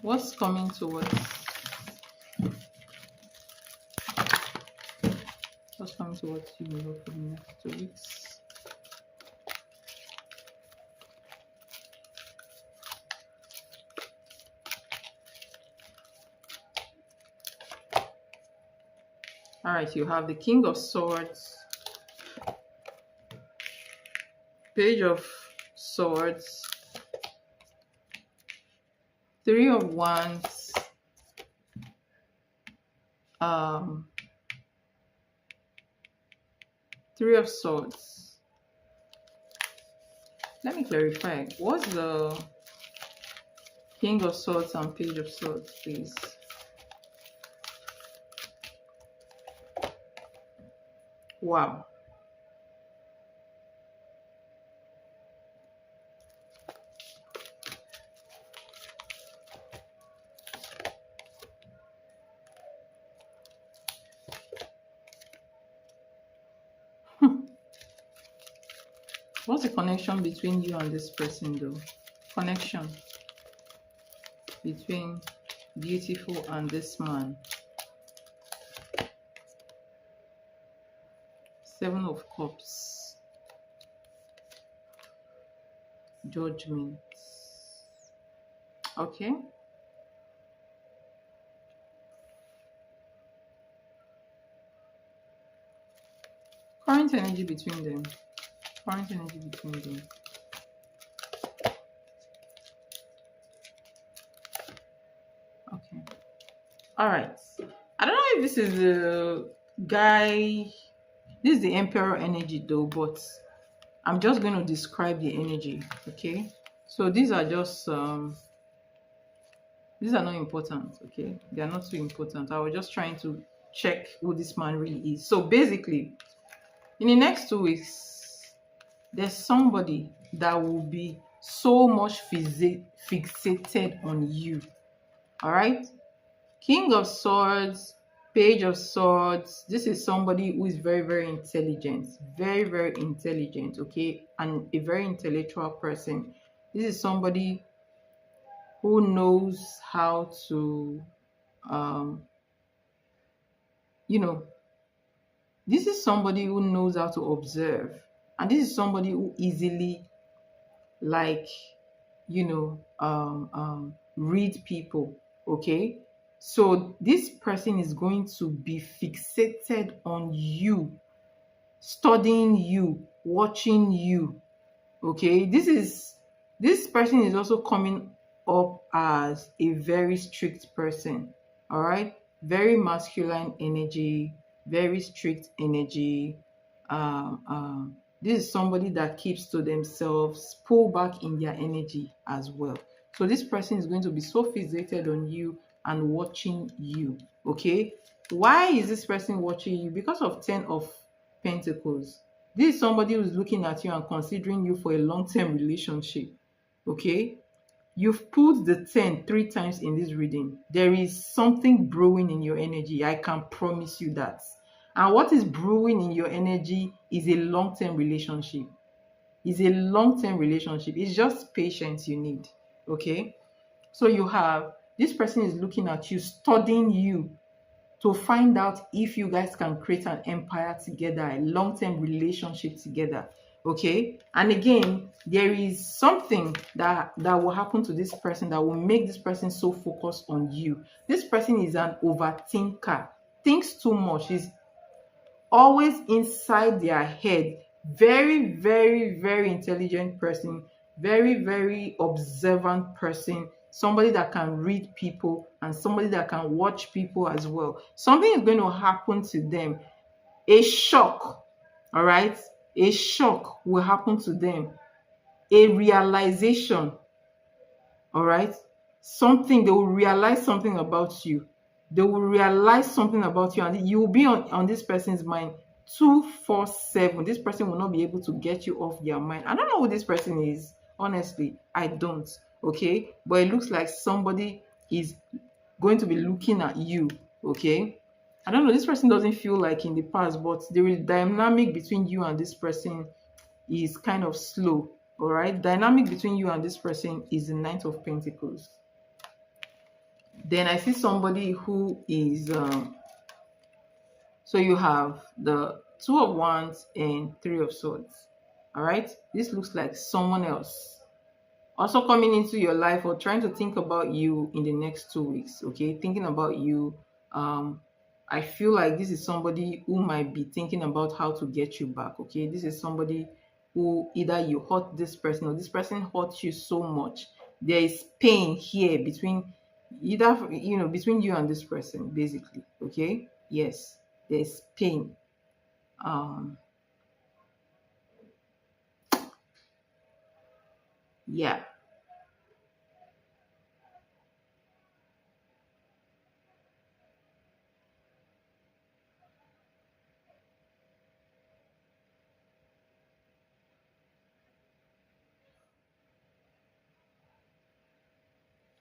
What's coming towards you in love for the next 2 weeks? All right, you have the King of Swords, Page of Swords, Three of Wands, Three of Swords. Let me clarify. What's the King of Swords and Page of Swords, please? Wow. What's the connection between you and this person, though? Connection. between beautiful and this man. 7 of Cups. Judgment. Okay. Current energy between them. Current energy between them. Okay. All right. I don't know if this is a guy. This is the Emperor energy though, but I'm just going to describe the energy. Okay. So these are just these are not important. Okay. They are not too important. I was just trying to check who this man really is. So basically, in the next 2 weeks, there's somebody that will be so much fixated on you. All right. King of Swords, Page of Swords. This is somebody who is very, very intelligent. Very, very intelligent, okay? And a very intellectual person. This is somebody who knows how to, you know, this is somebody who knows how to observe. And this is somebody who easily, like, read people, okay? So this person is going to be fixated on you, studying you, watching you, okay? This person is also coming up as a very strict person, all right? Very masculine energy, very strict energy. This is somebody that keeps to themselves, pull back in their energy as well. So this person is going to be so fixated on you and watching you, okay? Why is this person watching you? Because of 10 of Pentacles. This is somebody who's looking at you and considering you for a long-term relationship, okay? You've pulled the 10 3 times in this reading. There is something brewing in your energy. I can promise you that. And what is brewing in your energy is a long-term relationship. It's a long-term relationship. It's just patience you need, okay? So you have, this person is looking at you, studying you to find out if you guys can create an empire together, a long-term relationship together, okay? And again, there is something that will happen to this person that will make this person so focused on you. This person is an overthinker, thinks too much, is always inside their head. Very, very, very intelligent person, very, very observant person, somebody that can read people and somebody that can watch people as well. Something is going to happen to them. A shock, all right? A shock will happen to them. A realization, all right? Something, they will realize something about you. They will realize something about you, and you will be on this person's mind 247. This person will not be able to get you off their mind. I don't know who this person is. Honestly, I don't. Okay, but it looks like somebody is going to be looking at you. Okay, I don't know. This person doesn't feel like in the past, but the dynamic between you and this person is kind of slow. All right, dynamic between you and this person is the Knight of Pentacles. Then I see somebody who is so you have the 2 of Wands and 3 of Swords. All right, this looks like someone else also coming into your life or trying to think about you in the next 2 weeks. Okay, thinking about you. I feel like this is somebody who might be thinking about how to get you back. Okay, this is somebody who either you hurt this person or this person hurt you so much. There is pain here between either between you and this person, basically. Okay, yes, there's pain. Yeah.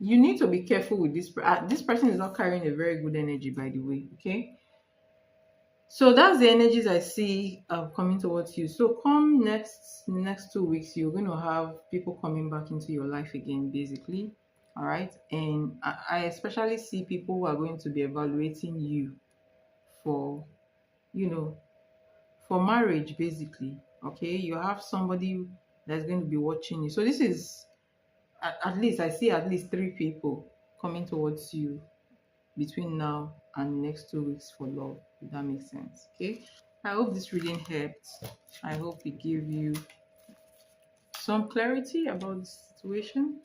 You need to be careful with this. This person is not carrying a very good energy, by the way. Okay, so that's the energies I see coming towards you. So come next 2 weeks, you're going to have people coming back into your life again, basically. All right. And I especially see people who are going to be evaluating you for, you know, for marriage, basically. Okay. You have somebody that's going to be watching you. So this is, at least, I see at least three people coming towards you between now and the next 2 weeks for love, if that makes sense. Okay. I hope this reading helped. I hope it gave you some clarity about the situation.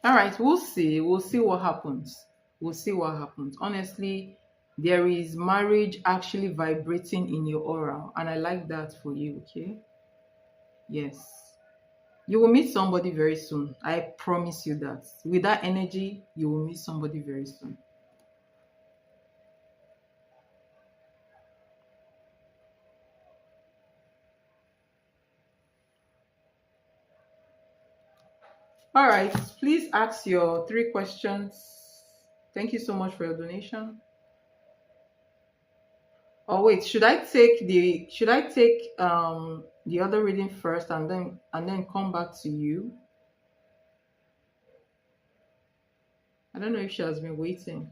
All right, we'll see. We'll see what happens. We'll see what happens. Honestly, there is marriage actually vibrating in your aura, and I like that for you, okay? Yes. You will meet somebody very soon. I promise you that. With that energy, you will meet somebody very soon. All right, please ask your 3 questions. Thank you so much for your donation. Oh wait, should I take the other reading first and then come back to you? I don't know if she has been waiting.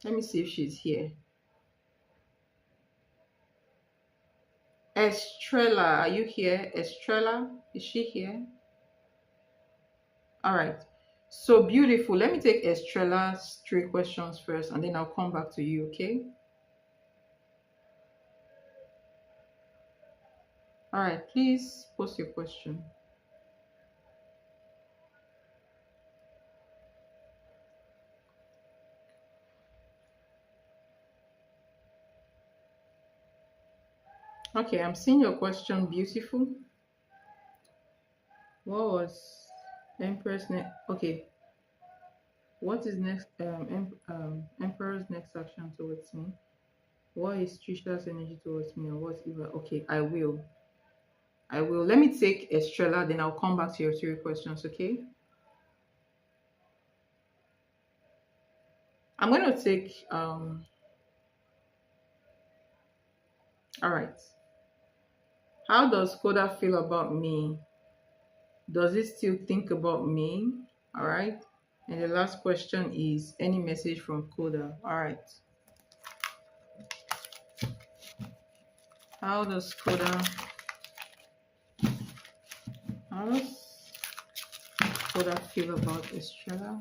Let me see if she's here. Estrella, are you here? Estrella, is she here? All right. So beautiful. Let me take Estrella's 3 questions first and then I'll come back to you, okay? All right, please post your question. Okay, I'm seeing your question. Beautiful. What was Empress next? Okay, what is next? Emperor's next action towards me? What is Trisha's energy towards me? Or what's Eva? Okay, I will. I will. Let me take Estrella, then I'll come back to your 3 questions, okay? I'm going to take, all right. How does Koda feel about me? Does it still think about me? All right. And the last question is any message from Koda? All right. How does Koda, how does Koda feel about Estrella?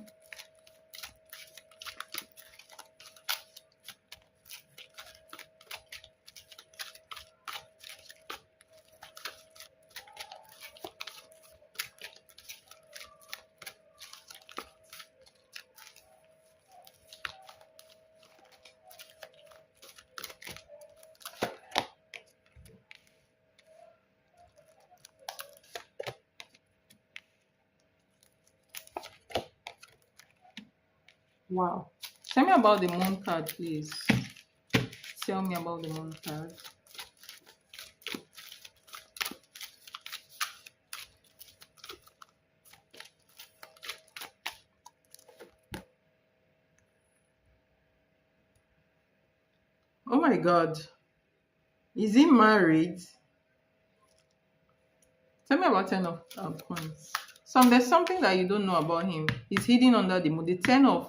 Wow. Tell me about the moon card, please. Tell me about the moon card. Oh my God. Is he married? Tell me about 10 of coins. There's something that you don't know about him. He's hidden under the moon. The 10 of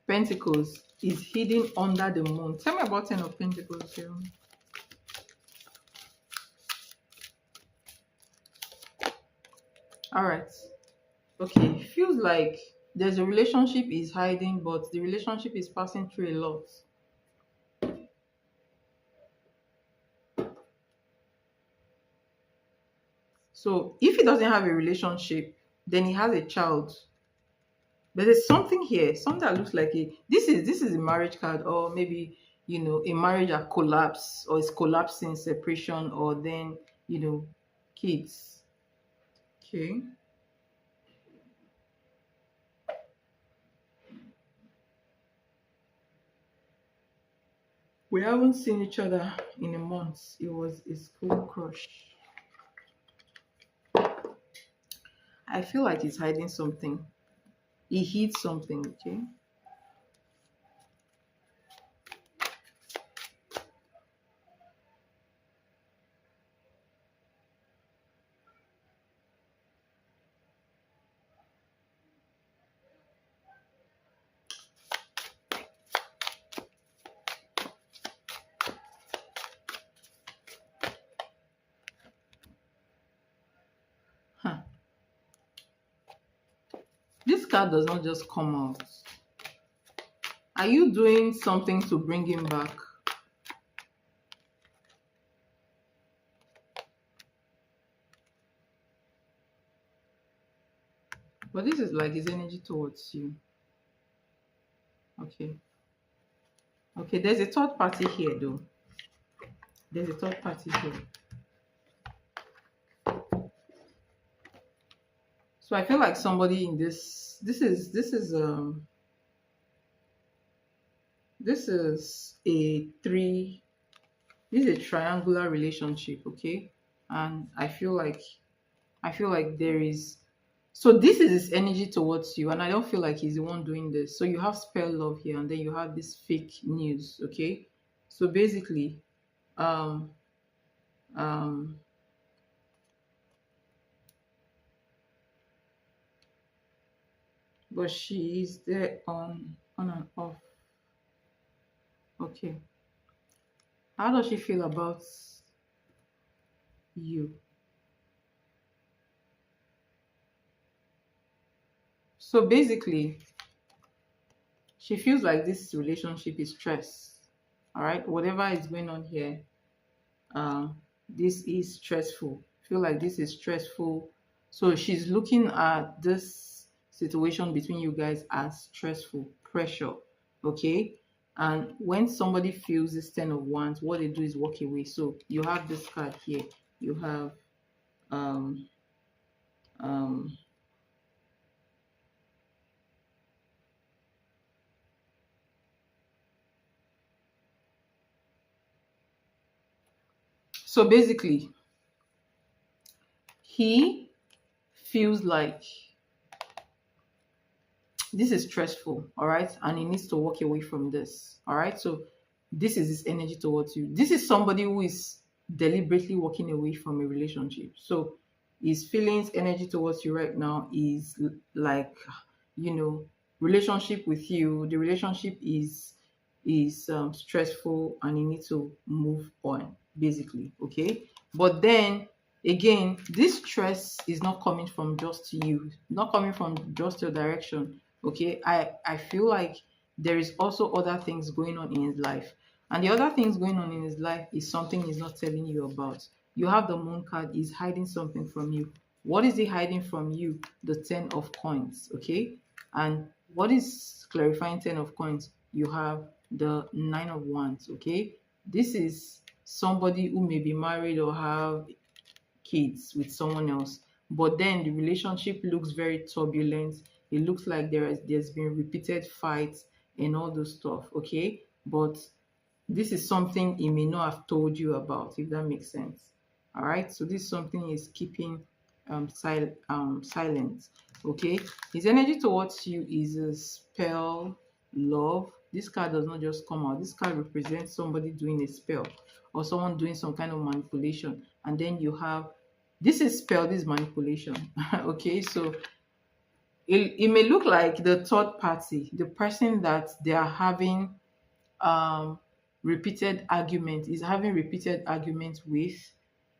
Pentacles is hidden under the moon. Tell me about 10 of Pentacles here. All right. Okay. Feels like there's a relationship is hiding, but the relationship is passing through a lot. So if he doesn't have a relationship, then he has a child. But there's something here, something that looks like this is a marriage card, or maybe a marriage that collapse or is collapsing, separation, or then kids. Okay. We haven't seen each other in a month. It was a school crush. I feel like he's hiding something. He hid something, okay? Huh. This card does not just come out. Are you doing something to bring him back? But this is like his energy towards you. Okay. Okay, there's a third party here though. There's a third party here. So I feel like somebody in this is a three, this is a triangular relationship, okay? And I feel like there is, so this is his energy towards you, and I don't feel like he's the one doing this. So you have spell love here, and then you have this fake news, okay? So basically, um um but she is there on and off. Okay. How does she feel about you? So basically, she feels like this relationship is stress. All right, whatever is going on here, this is stressful. Feel like this is stressful. So she's looking at this situation between you guys as stressful, pressure. Okay. And when somebody feels this 10 of wands, what they do is walk away. So you have this card here. You have um um so basically he feels like this is stressful, all right, and he needs to walk away from this, all right. So this is his energy towards you. This is somebody who is deliberately walking away from a relationship. So his feelings, energy towards you right now is like, you know, relationship with you, the relationship is stressful and you need to move on, basically, okay. But then again, this stress is not coming from just you, not coming from just your direction, okay. I feel like there is also other things going on in his life, and the other things going on in his life is something he's not telling you about. You have the moon card, he's hiding something from you. What is he hiding from you? The 10 of coins, okay. And what is clarifying 10 of coins? You have the 9 of wands, okay. This is somebody who may be married or have kids with someone else, but then the relationship looks very turbulent. It looks like there's been repeated fights and all those stuff, okay. But this is something he may not have told you about, if that makes sense. All right, so this is something he's keeping silent, okay. His energy towards you is a spell love. This card does not just come out. This card represents somebody doing a spell or someone doing some kind of manipulation, and then you have, this is spell, this is manipulation. Okay, so it may look like the third party, the person that they are having um repeated argument is having repeated arguments with,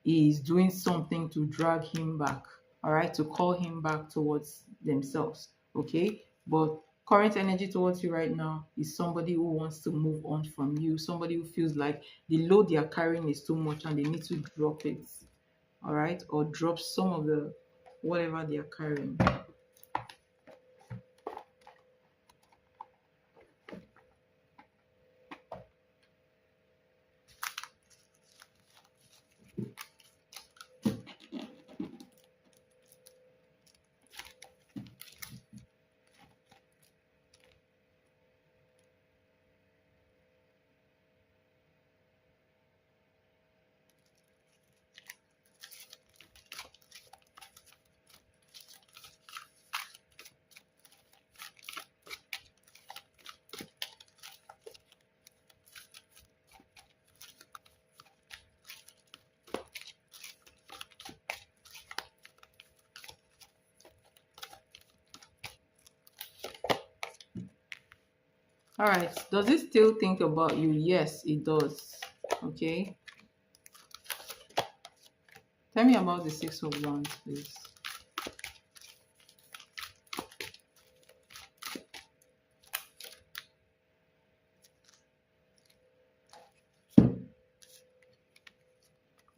is doing something to drag him back, all right, to call him back towards themselves, okay. But current energy towards you right now is somebody who wants to move on from you, somebody who feels like the load they are carrying is too much and they need to drop it, all right, or drop some of the whatever they are carrying. All right. Does it still think about you? Yes, it does. Okay. Tell me about the Six of Wands, please.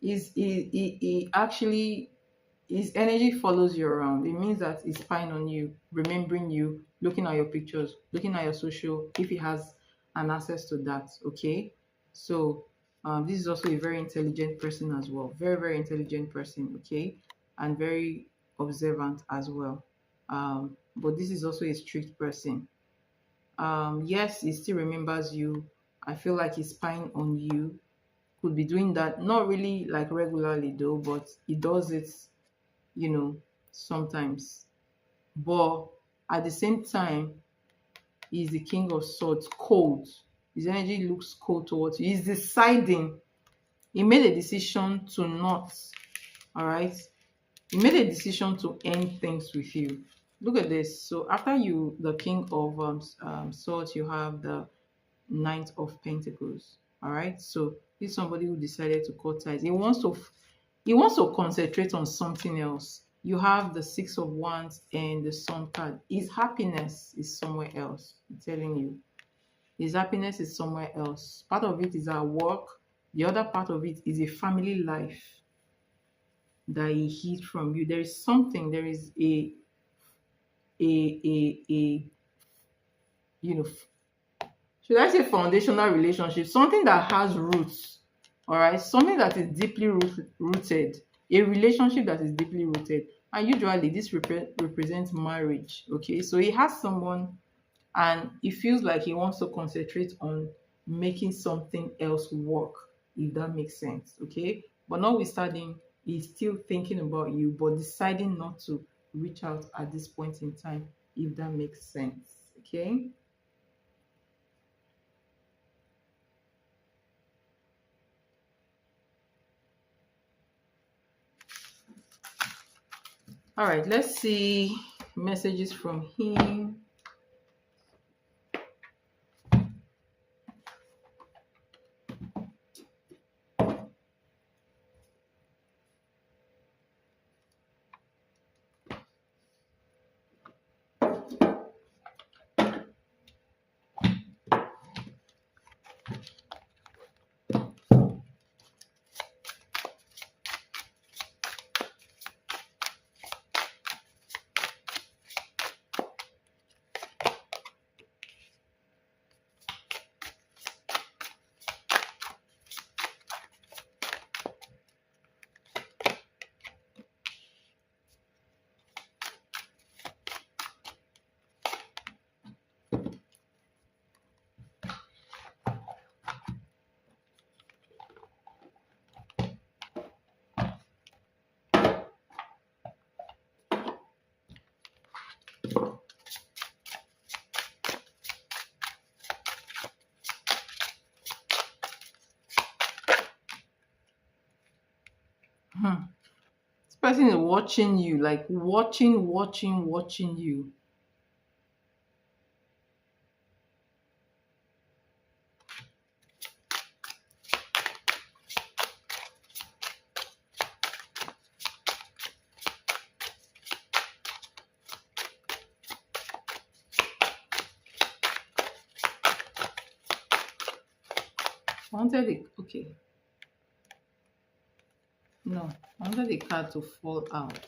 He actually, his energy follows you around. It means that he's spying on you, remembering you, looking at your pictures, looking at your social, if he has an access to that. Okay. So this is also a very intelligent person as well. Very, very intelligent person. Okay. And very observant as well. But this is also a strict person. Yes, he still remembers you. I feel like he's spying on you. Could be doing that, not really like regularly though, but he does it, you know, sometimes. But at the same time, he's the King of Swords, cold. His energy looks cold towards you. He's deciding. He made a decision to not, all right? He made a decision to end things with you. Look at this. So after you, the King of Swords, you have the Knight of Pentacles. All right. So this is somebody who decided to cut ties. He wants to concentrate on something else. You have the Six of Wands and the Sun card. His happiness is somewhere else. I'm telling you. His happiness is somewhere else. Part of it is at work. The other part of it is a family life that he hid from you. There is something, there is a you know, should I say foundational relationship, something that has roots, all right, something that is deeply rooted, a relationship that is deeply rooted. And usually this represents marriage. Okay, so he has someone and he feels like he wants to concentrate on making something else work, if that makes sense. Okay, but notwithstanding, he's still thinking about you but deciding not to reach out at this point in time, if that makes sense. Okay. All right, let's see messages from him. This person is watching you, like watching you. Wanted it. Okay. No, I wanted the card to fall out.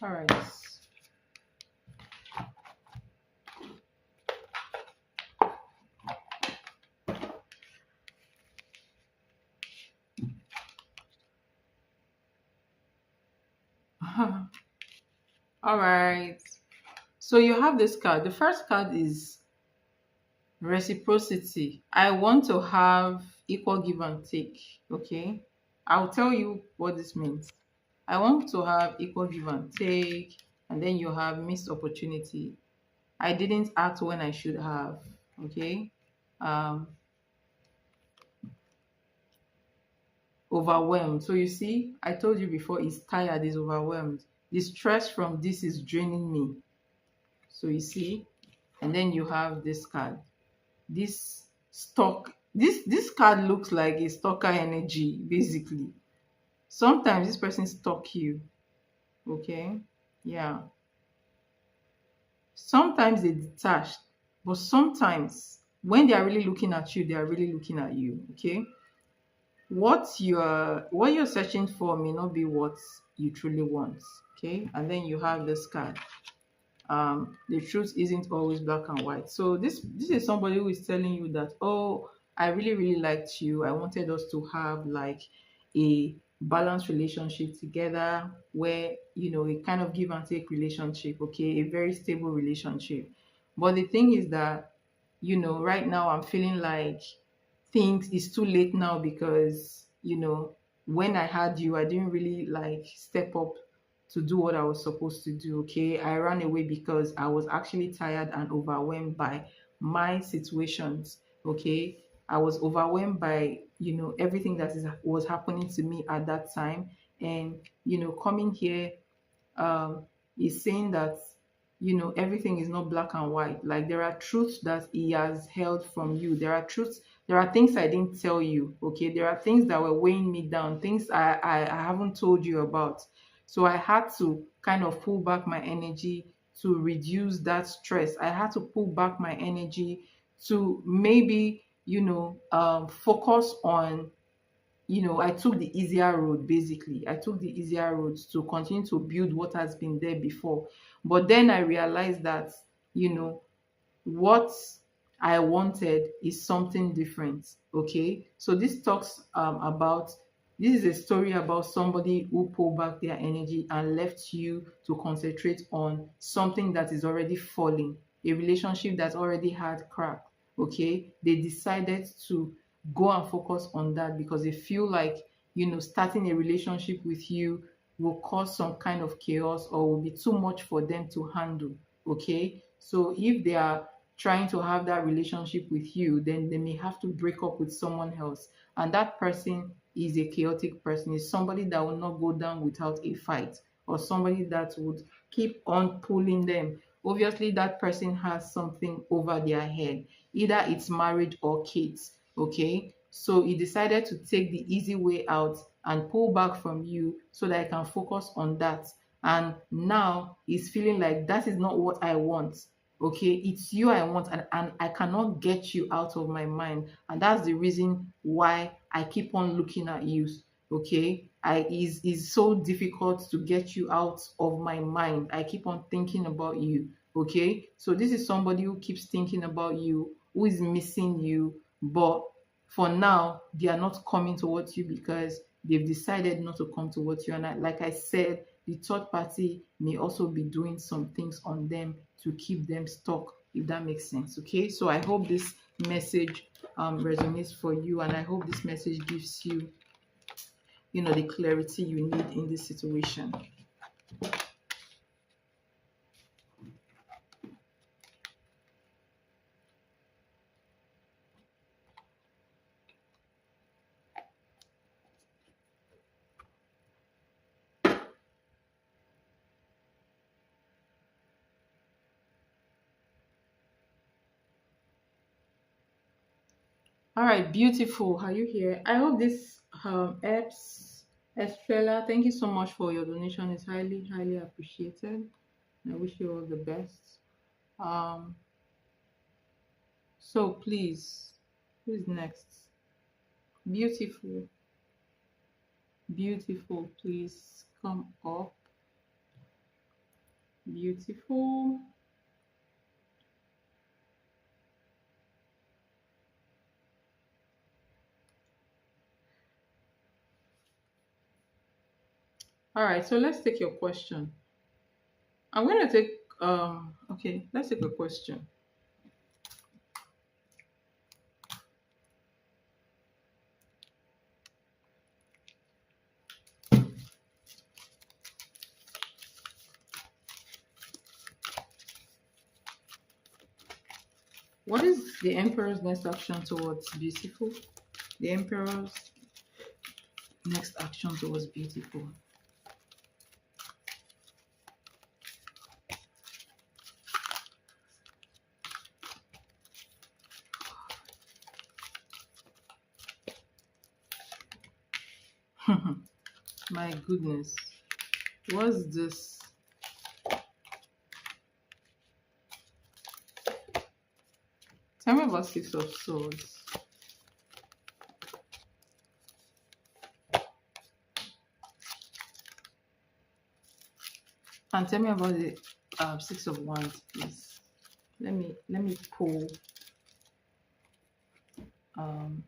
All right. All right. So you have this card. The first card is reciprocity. I want to have equal give and take. Okay. I'll tell you what this means. I want to have equal give and take, and then you have missed opportunity. I didn't act when I should have. Okay. Um, Overwhelmed. So you see, I told you before, he's tired, he's overwhelmed. The stress from this is draining me. So you see, and then you have this card. This card looks like a stalker energy, basically. Sometimes this person stalk you, okay? Yeah. Sometimes they detached, but sometimes when they are really looking at you, they are really looking at you, okay? What you're searching for may not be what you truly want, okay? And then you have this card. The truth isn't always black and white. So this is somebody who is telling you that, oh, I really really liked you. I wanted us to have like a balanced relationship together, where a kind of give and take relationship, okay, a very stable relationship. But the thing is that right now I'm feeling like things it's too late now, because when I had you, I didn't really like step up to do what I was supposed to do. Okay, I ran away because I was actually tired and overwhelmed by my situations. Okay, I was overwhelmed by everything that was happening to me at that time. And coming here, is saying that everything is not black and white. Like, there are truths that he has held from you. There are truths, there are things I didn't tell you. Okay, there are things that were weighing me down, things I haven't told you about. So I had to kind of pull back my energy to reduce that stress. I had to pull back my energy to maybe focus on, I took the easier road. Basically, I took the easier road to continue to build what has been there before. But then I realized that, you know, what I wanted is something different. Okay. So this talks about, this is a story about somebody who pulled back their energy and left you to concentrate on something that is already falling, a relationship that already had crack. Okay. They decided to go and focus on that because they feel like, starting a relationship with you will cause some kind of chaos or will be too much for them to handle. Okay. So if they are trying to have that relationship with you, then they may have to break up with someone else. And that person is a chaotic person, is somebody that will not go down without a fight, or somebody that would keep on pulling them. Obviously, that person has something over their head, either it's marriage or kids. Okay. So he decided to take the easy way out and pull back from you so that I can focus on that. And now he's feeling like that is not what I want. Okay, it's you I want, and I cannot get you out of my mind, and that's the reason why I keep on looking at you. Okay, I is so difficult to get you out of my mind. I keep on thinking about you. Okay, so this is somebody who keeps thinking about you, who is missing you, but for now they are not coming towards you because they've decided not to come towards you. And like I said, the third party may also be doing some things on them to keep them stuck, if that makes sense. Okay, so I hope this message resonates for you, and I hope this message gives you the clarity you need in this situation. All right, beautiful. Are you here? I hope this helps. Estrella, thank you so much for your donation. It's highly, highly appreciated. I wish you all the best. Um, so please, who's next? Beautiful, beautiful. Please come up. Beautiful. All right, so let's take your question. I'm gonna take okay, let's take a question. What is the emperor's next action towards beautiful? The emperor's next action towards beautiful. My goodness. What's this? Tell me about Six of Swords. And tell me about the Six of Wands, please. Let me pull um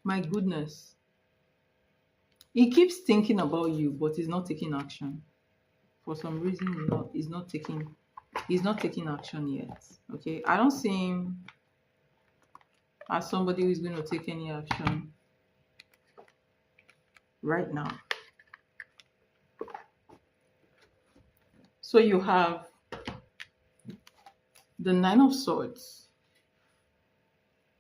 my goodness. He keeps thinking about you, but he's not taking action. For some reason, he's not taking action yet. Okay. I don't see him as somebody who is going to take any action right now. So you have the Nine of Swords.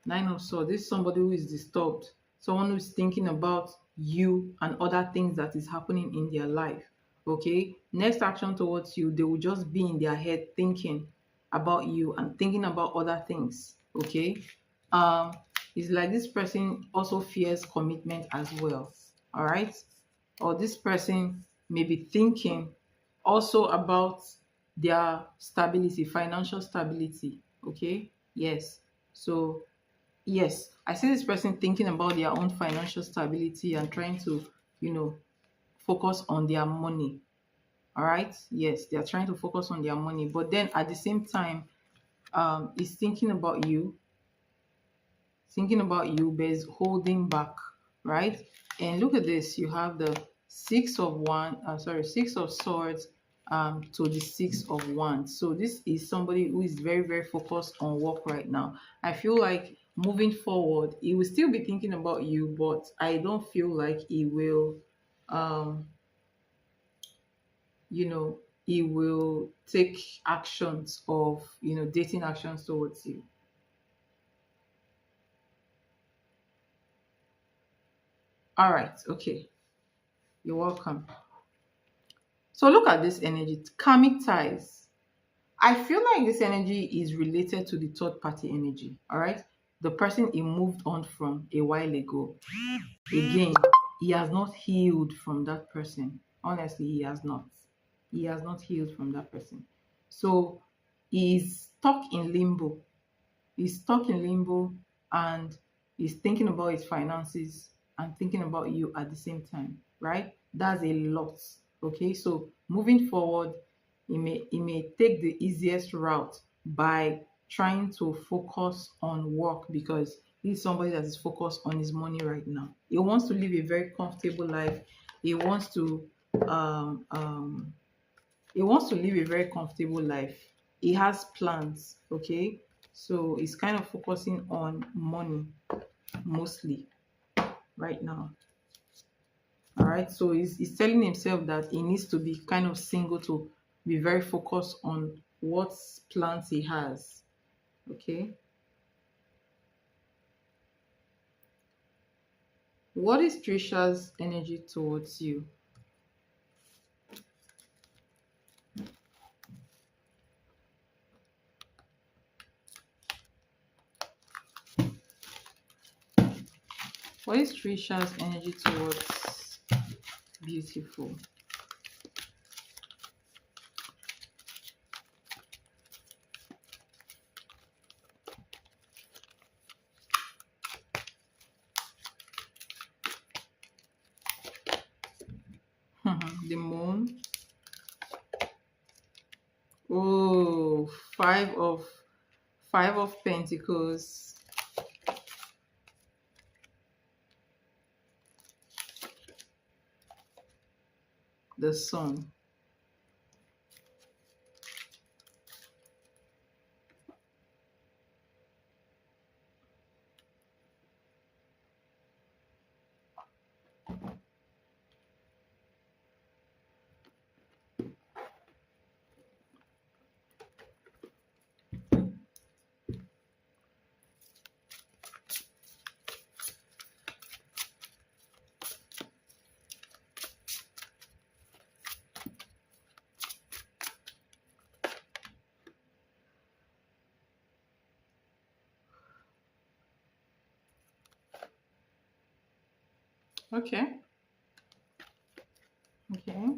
Nine of Swords. This is somebody who is disturbed. Someone who is thinking about you and other things that is happening in their life. Okay. Next action towards you, they will just be in their head thinking about you and thinking about other things. Okay. Um, it's like this person also fears commitment as well. All right. Or this person may be thinking also about their stability, financial stability. Okay. Yes. So yes, I see this person thinking about their own financial stability and trying to, focus on their money. All right. Yes, they are trying to focus on their money, but then at the same time, is thinking about you, but is holding back, right? And look at this. You have the Six of Swords, to the Six of Wands. So this is somebody who is very, very focused on work right now. I feel like moving forward, he will still be thinking about you, but I don't feel like he will, um, you know, he will take actions of, dating actions towards you. All right, okay. You're welcome. So look at this energy, karmic ties. I feel like this energy is related to the third party energy. All right. The person he moved on from a while ago. Again, he has not healed from that person. Honestly, he has not. He has not healed from that person. So he's stuck in limbo. He's stuck in limbo and he's thinking about his finances and thinking about you at the same time, right? That's a lot. Okay, so moving forward, he may take the easiest route by trying to focus on work because he's somebody that is focused on his money right now. He wants to live a very comfortable life. He wants to um, um, he wants to live a very comfortable life. He has plans, okay? So he's kind of focusing on money mostly right now. All right. So he's telling himself that he needs to be kind of single to be very focused on what plans he has. Okay. What is Trisha's energy towards you? What is Trisha's energy towards beautiful? The moon. Oh, five of Pentacles. The sun. Okay. Okay.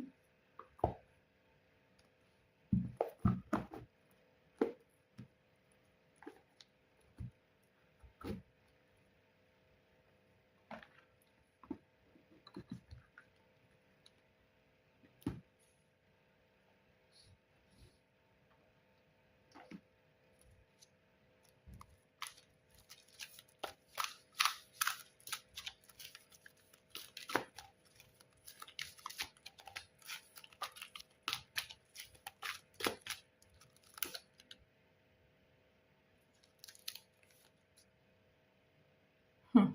Hmm.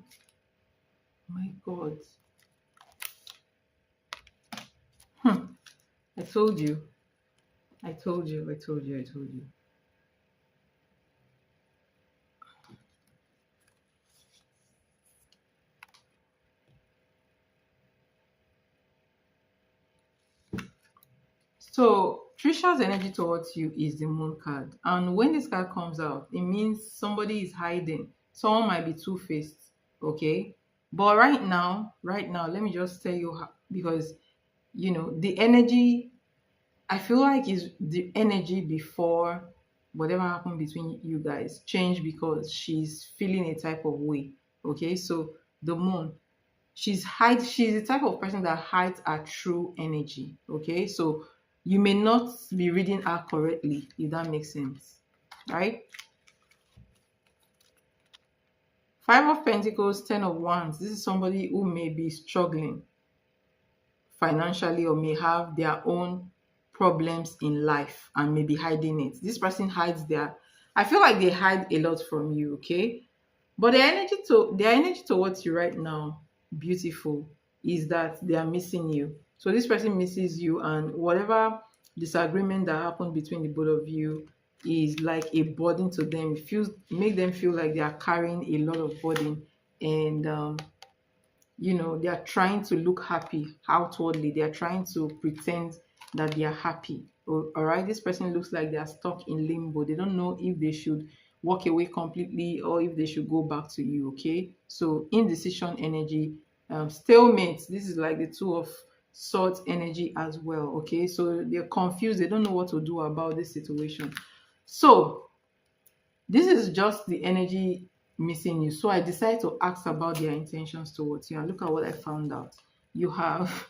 My God. Hmm. I told you. I told you. I told you. I told you. So Trisha's energy towards you is the moon card. And when this card comes out, it means somebody is hiding. Someone might be two-faced. Okay. But right now, let me just tell you how, because the energy, I feel like is the energy before whatever happened between you guys changed because she's feeling a type of way. Okay. So the moon, she's the type of person that hides her true energy. Okay, so you may not be reading her correctly, if that makes sense, right? Five of Pentacles, Ten of Wands. This is somebody who may be struggling financially or may have their own problems in life and may be hiding it. This person hides their, I feel like they hide a lot from you. Okay, but their energy towards you right now, beautiful, is that they are missing you. So this person misses you, and whatever disagreement that happened between the both of you is like a burden to them. It feels, make them feel like they are carrying a lot of burden, and they are trying to look happy outwardly. They are trying to pretend that they are happy. All right, this person looks like they are stuck in limbo. They don't know if they should walk away completely or if they should go back to you. Okay, so indecision energy, stalemate. This is like the Two of Swords energy as well. Okay, so they're confused. They don't know what to do about this situation. So this is just the energy missing you. So I decided to ask about their intentions towards you. And look at what I found out. You have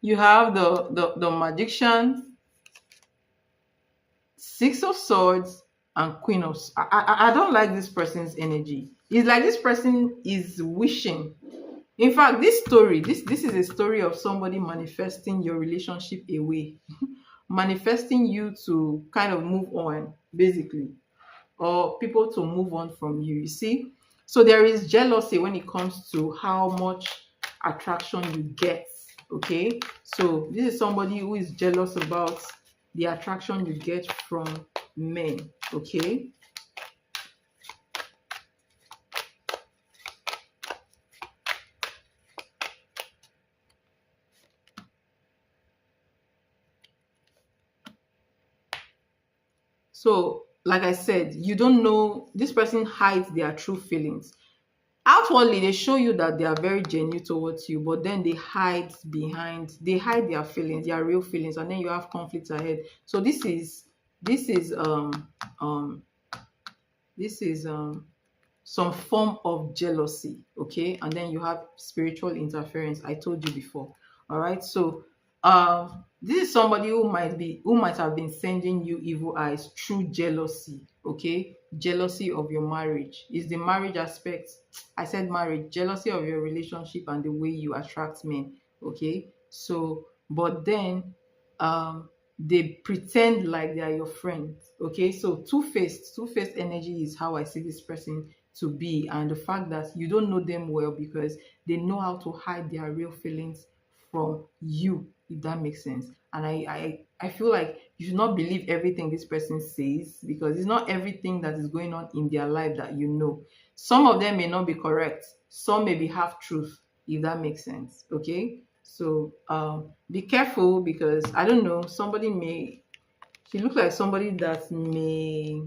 you have the magician, Six of Swords, and Queen of I don't like this person's energy. It's like this person is wishing. In fact, this is a story of somebody manifesting your relationship away, manifesting you to kind of move on, basically, or people to move on from you. You see? So there is jealousy when it comes to how much attraction you get. Okay. So this is somebody who is jealous about the attraction you get from men. Okay. So, like I said, you don't know, this person hides their true feelings. Outwardly they show you that they are very genuine towards you, but then they hide their feelings, their real feelings, and then you have conflicts ahead. So this is um this is some form of jealousy. Okay, and then you have spiritual interference, I told you before. All right, so this is somebody who might have been sending you evil eyes through jealousy. Okay, jealousy of your marriage is the marriage aspect. I said marriage, jealousy of your relationship and the way you attract men. Okay, so but then they pretend like they are your friend. Okay, so two-faced energy is how I see this person to be, and the fact that you don't know them well because they know how to hide their real feelings from you, if that makes sense. And I feel like you should not believe everything this person says, because it's not everything that is going on in their life that you know. Some of them may not be correct, some may be half truth, if that makes sense. Okay, so be careful, because I don't know, somebody may, she looks like somebody that may,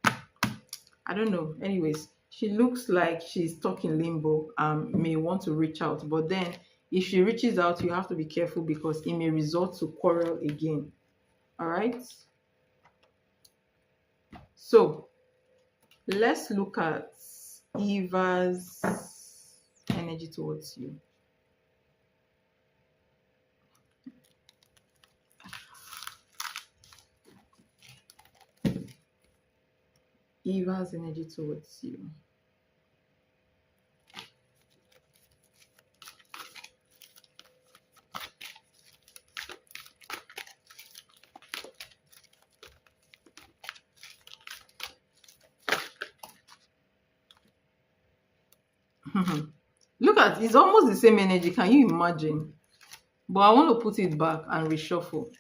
I don't know. Anyways, She looks like she's stuck in limbo and may want to reach out. But then if she reaches out, you have to be careful because it may result to quarrel again. All right. So let's look at Eva's energy towards you. Eva's energy towards you. Look at, it's almost the same energy. Can you imagine? But I want to put it back and reshuffle.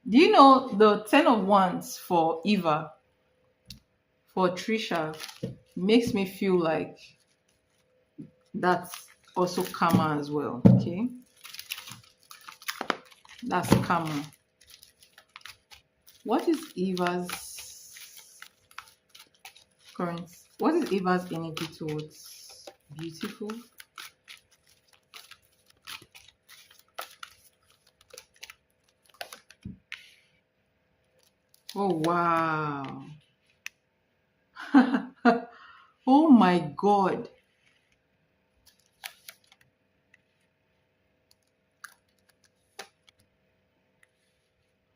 Do you know the 10 of Wands for Eva, for Trisha, makes me feel like that's also karma as well. Okay, that's karma. What is Eva's current? What is Eva's energy towards beautiful? Oh wow. Oh my god.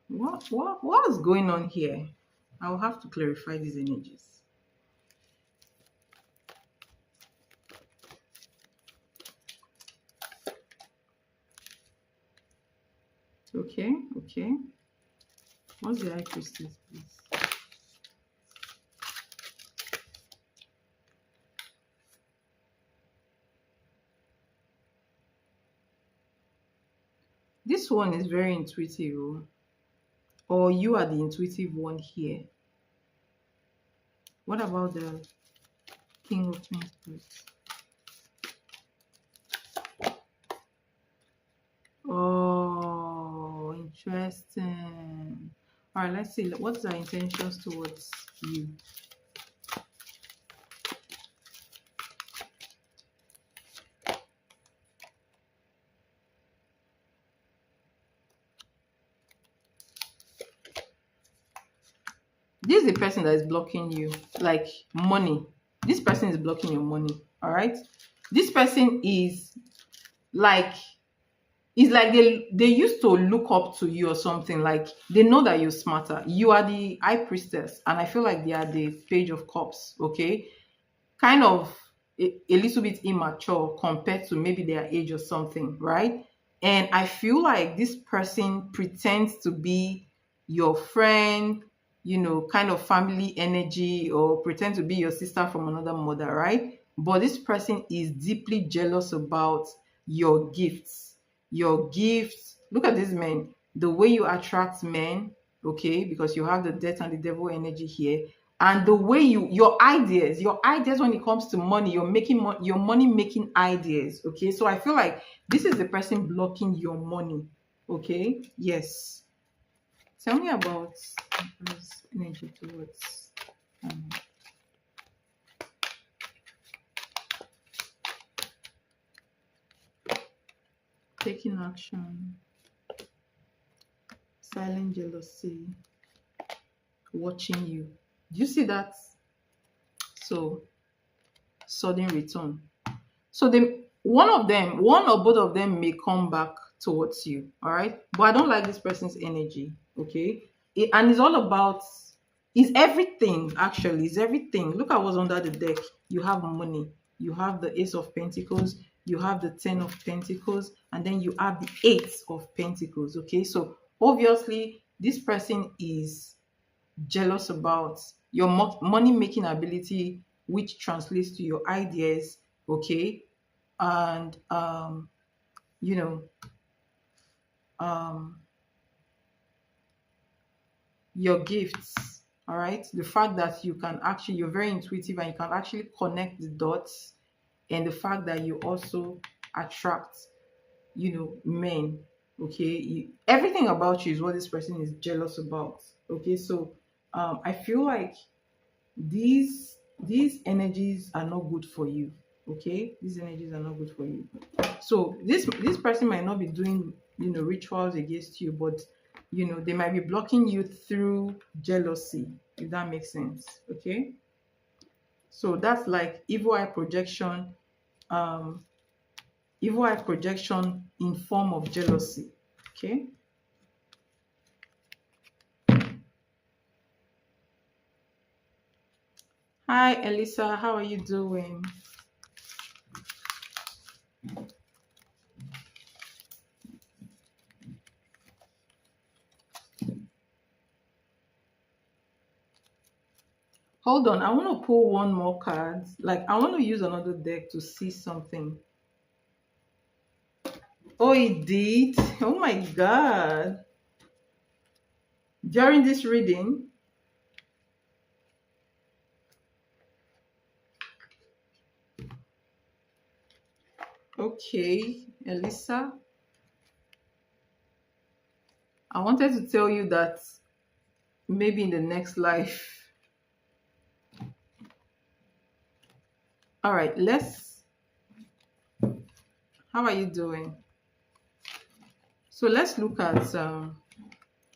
What's going on here? I'll have to clarify these energies. Okay, okay. What's the High Priestess, please? This one is very intuitive, or you are the intuitive one here. What about the King of Pentacles? Oh, interesting. All right, let's see. What's the intentions towards you? This is the person that is blocking you, like money. This person is blocking your money. All right. This person is like, it's like they used to look up to you or something. Like they know that you're smarter. You are the High Priestess, and I feel like they are the Page of Cups. Okay, kind of a little bit immature compared to maybe their age or something, right? And I feel like this person pretends to be your friend, kind of family energy, or pretend to be your sister from another mother, right? But this person is deeply jealous about your gifts. Your gifts. Look at these men. The way you attract men, okay, because you have the death and the devil energy here, and the way your ideas when it comes to money, you're making your money making ideas. Okay, so I feel like this is the person blocking your money. Okay, yes. Tell me about energy towards um, taking action, silent jealousy, watching you. Do you see that? So sudden return. So one or both of them may come back towards you. All right. But I don't like this person's energy. Okay. And it's all about, it's everything actually. It's everything. Look at what's under the deck. You have money. You have the Ace of Pentacles. You have the 10 of Pentacles. And then you have the 8 of Pentacles. Okay. So obviously this person is jealous about your money making ability, which translates to your ideas. Okay. And you know um your gifts. All right, the fact that you're very intuitive and you can actually connect the dots, and the fact that you also attract men. Okay, everything about you is what this person is jealous about. Okay, so I feel like These energies are not good for you. Okay, these energies are not good for you. So this person might not be doing, rituals against you, but they might be blocking you through jealousy, if that makes sense. Okay, so that's like um evil eye projection in form of jealousy. Okay. Hi Elisa, how are you doing? Hold on, I want to pull one more card. Like, I want to use another deck to see something. Oh, it did. Oh my god. During this reading. Okay, Elisa, I wanted to tell you that maybe in the next life. All right, how are you doing? So let's look at,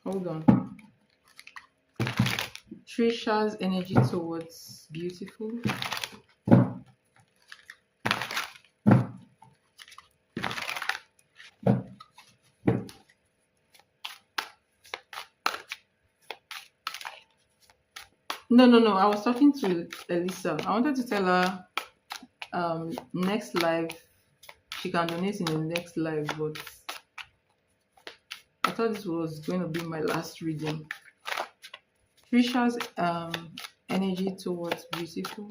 hold on. Trisha's energy towards beautiful. No. I was talking to Elisa. I wanted to tell her next live she can donate in the next live, but I thought this was going to be my last reading. Trisha's energy towards beautiful.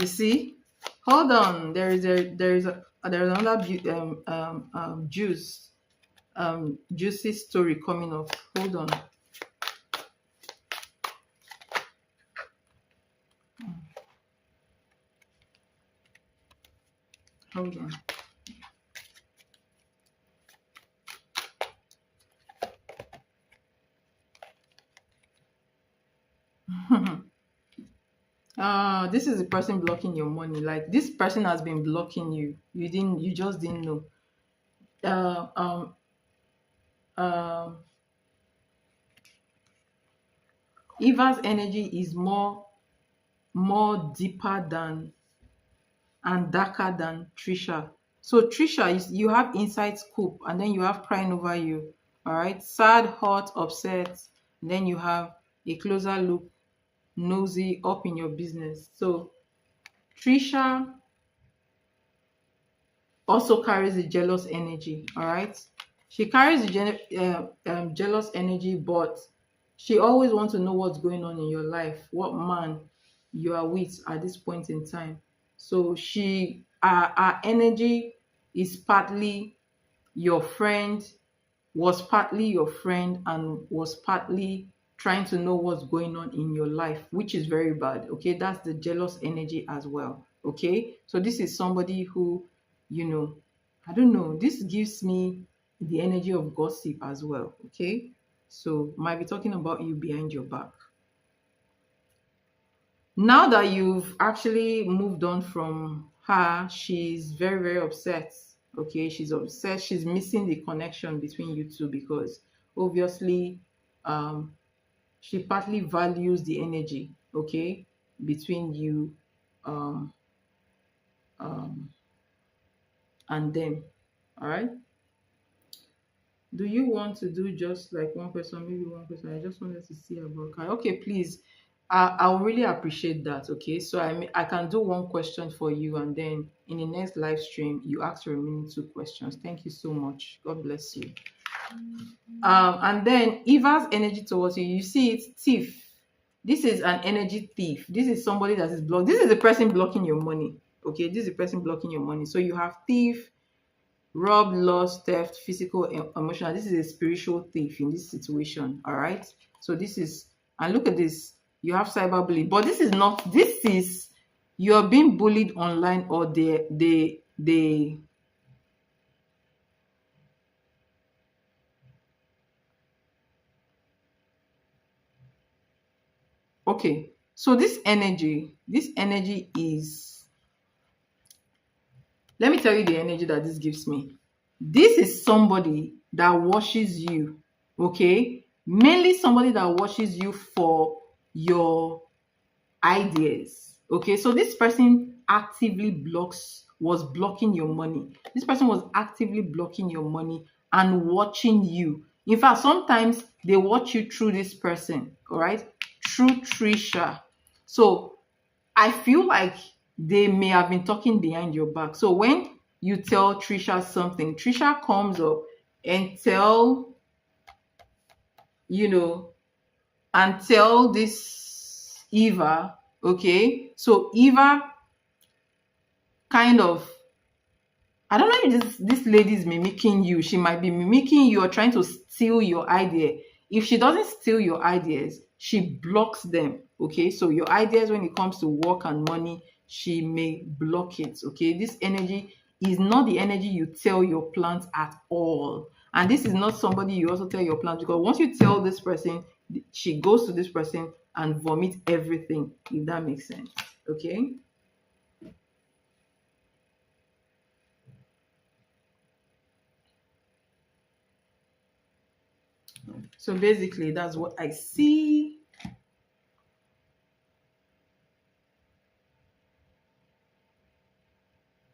You see, hold on. There's another juicy story coming up. Hold on. Hold on. This is the person blocking your money. Like, this person has been blocking you. You just didn't know. Uh, um, uh, Eva's energy is more deeper than and darker than Trisha. So Trisha is, you have inside scoop, and then you have crying over you. All right, sad, hot, upset. And then you have a closer look, nosy, up in your business. So Trisha also carries the jealous energy. All right, she carries the jealous energy, but she always wants to know what's going on in your life, what man you are with at this point in time. So our energy is partly your friend, was partly your friend, and was partly trying to know what's going on in your life, which is very bad. Okay, that's the jealous energy as well. Okay, so this is somebody who, you know, I don't know, this gives me the energy of gossip as well. Okay, so might be talking about you behind your back. Now that you've actually moved on from her, she's very, very upset. Okay, she's upset. She's missing the connection between you two because obviously um she partly values the energy, okay, between you um um and them. All right. Do you want to do just like one person, maybe one person? I just wanted to see about Kai. Okay, please. I'll really appreciate that. Okay, so I can do one question for you, and then in the next live stream, you ask your remaining two questions. Thank you so much. God bless you. And then Eva's energy towards you. You see, it's thief. This is an energy thief. This is somebody that is blocked. This is the person blocking your money. Okay, this is the person blocking your money. So you have thief, Rob, loss, theft, physical, emotional. This is a spiritual thief in this situation. All right. So this is, and look at this. You have cyberbullying, but this is not. This is, you're being bullied online, or they. Okay. So this energy is. Let me tell you the energy that this gives me. This is somebody that watches you. Okay. Mainly somebody that watches you for your ideas. Okay, so this person actively was blocking your money. This person was actively blocking your money and watching you. In fact, sometimes they watch you through this person, all right, through Trisha. So I feel like they may have been talking behind your back. So when you tell Trisha something, Trisha comes up and you know, tell this Eva, okay? So Eva kind of, I don't know if this lady is mimicking you. She might be mimicking you or trying to steal your idea. If she doesn't steal your ideas, she blocks them, okay? So your ideas when it comes to work and money, she may block it, okay? This energy is not the energy you tell your plants at all. And this is not somebody you also tell your plants, because once you tell this person, she goes to this person and vomit everything, if that makes sense, okay? So basically, that's what I see.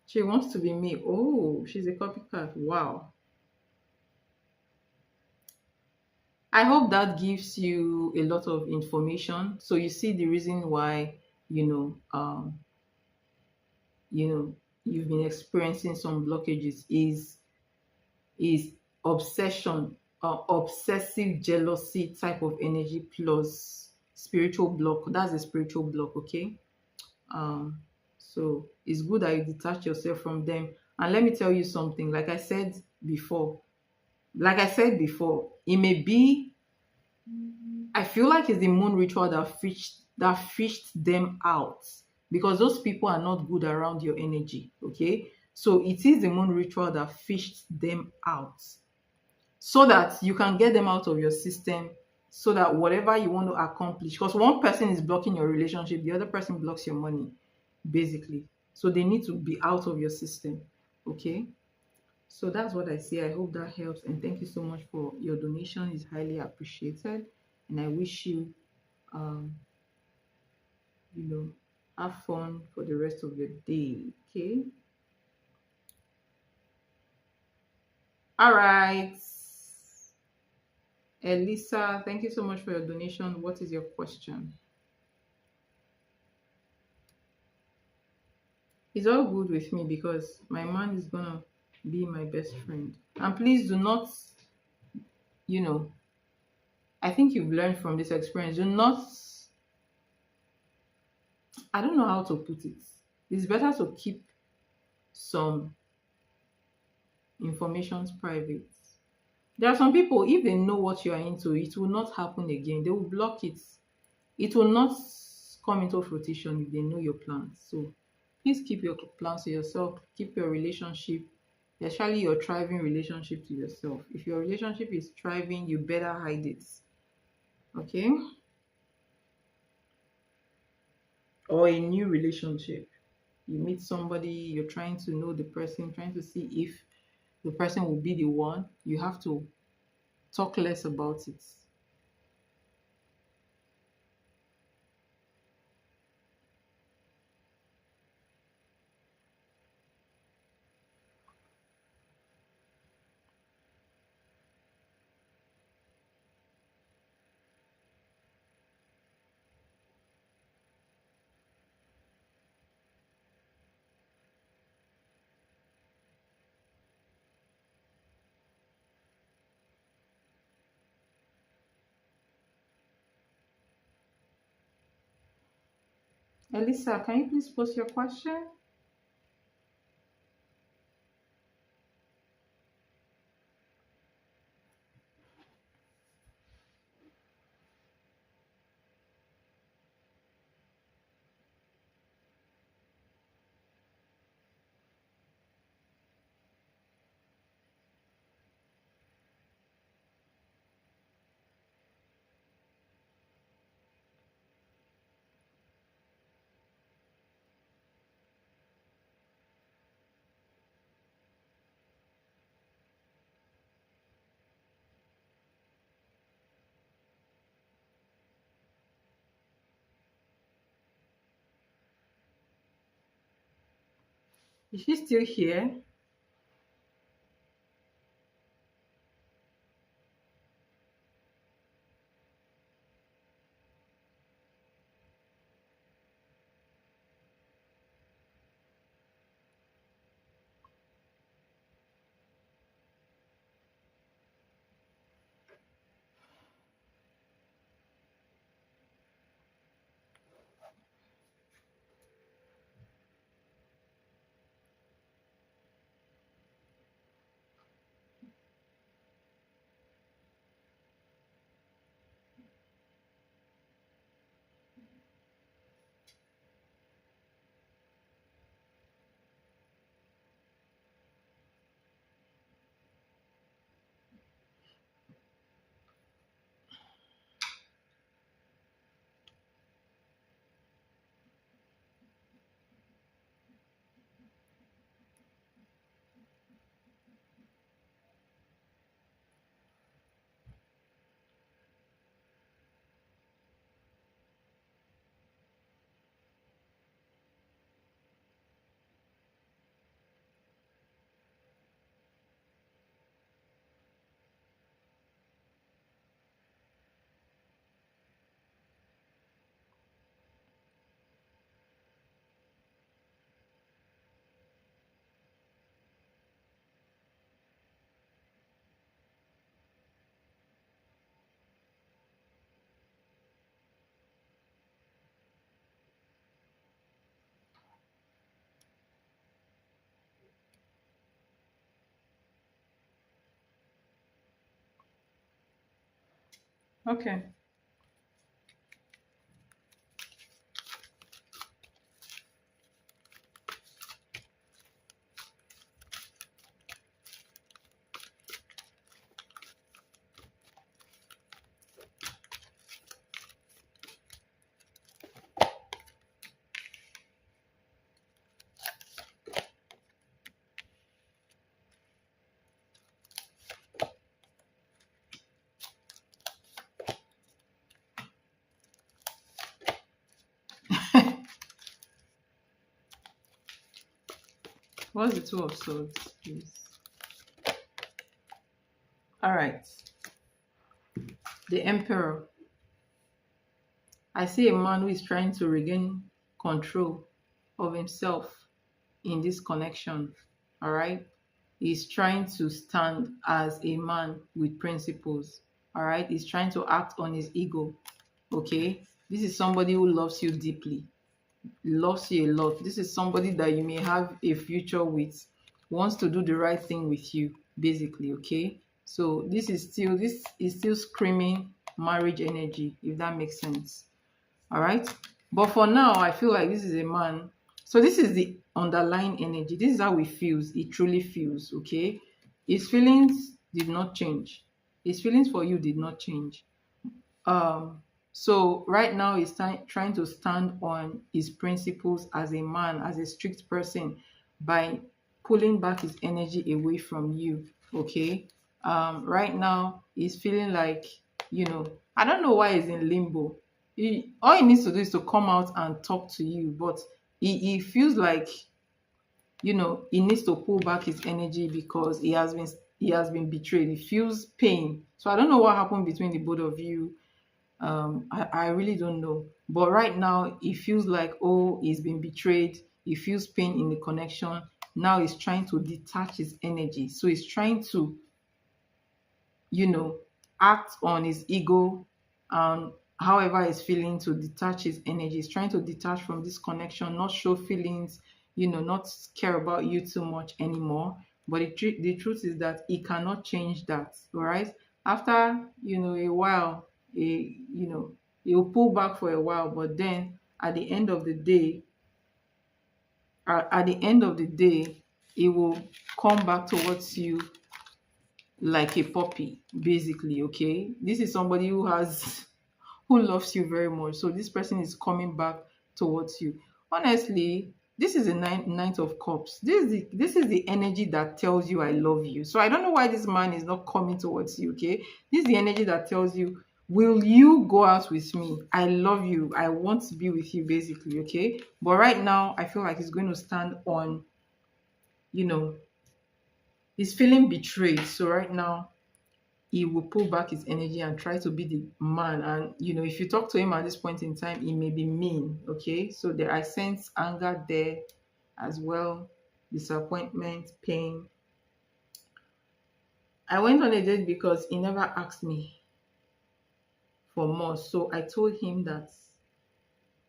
She wants to be me. Oh, she's a copycat. Wow. I hope that gives you a lot of information. So you see the reason why, you know, you know, you've been experiencing some blockages is obsession, obsessive jealousy type of energy plus spiritual block. That's a spiritual block, okay? Um, so it's good that you detach yourself from them. And let me tell you something, before, like I said before, it may be, I feel like it's the moon ritual that fished them out, because those people are not good around your energy. Okay. So it is the moon ritual that fished them out, so that you can get them out of your system, so that whatever you want to accomplish, because one person is blocking your relationship, the other person blocks your money, basically. So they need to be out of your system. Okay. So that's what I say. I hope that helps. And thank you so much for your donation. It's highly appreciated. And I wish you, um, you know, have fun for the rest of your day. Okay. All right. Elisa, thank you so much for your donation. What is your question? It's all good with me because my man is gonna be my best friend. And please do not, you know, I think you've learned from this experience. Do not, I don't know how to put it. It's better to keep some informations private. There are some people, if they know what you are into, it will not happen again. They will block it. It will not come into fruition if they know your plans. So please keep your plans to yourself. Keep your relationship, especially your thriving relationship, to yourself. If your relationship is thriving, you better hide it. Okay? Or a new relationship. You meet somebody, you're trying to know the person, trying to see if the person will be the one. You have to talk less about it. Elisa, can you please post your question? Is she still here? Okay. What's the Two of Swords, please? All right. The Emperor. I see a man who is trying to regain control of himself in this connection. All right. He's trying to stand as a man with principles. All right. He's trying to act on his ego. Okay. This is somebody who loves you deeply, loves you a lot. This is somebody that you may have a future with, wants to do the right thing with you, basically. Okay. So this is still screaming marriage energy, if that makes sense. All right. But for now, I feel like this is a man. So this is the underlying energy. This is how he feels. He truly feels. Okay. His feelings did not change. His feelings for you did not change. So right now he's trying to stand on his principles as a man, as a strict person, by pulling back his energy away from you. Okay. Right now he's feeling like, I don't know why he's in limbo. All he needs to do is to come out and talk to you, but he feels like, he needs to pull back his energy because he has been betrayed. He feels pain. So I don't know what happened between the both of you. I really don't know. But right now, it feels like, oh, he's been betrayed. He feels pain in the connection. Now he's trying to detach his energy. So he's trying to, you know, act on his ego and however he's feeling to detach his energy. He's trying to detach from this connection, not show feelings, not care about you too much anymore. But the truth is that he cannot change that, all right? After, a while, he'll pull back for a while, but then at the end of the day, he will come back towards you like a puppy, basically. Okay, this is somebody who loves you very much, so this person is coming back towards you. Honestly, this is a ninth of cups. This is the energy that tells you I love you. So I don't know why this man is not coming towards you. Okay, this is the energy that tells you, will you go out with me? I love you, I want to be with you, basically. Okay, but right now I feel like he's going to stand on you know, he's feeling betrayed. So right now, he will pull back his energy and try to be the man. And if you talk to him at this point in time, he may be mean. Okay, so there I sense anger there as well, disappointment, pain. I went on a date because he never asked me for more. So I told him,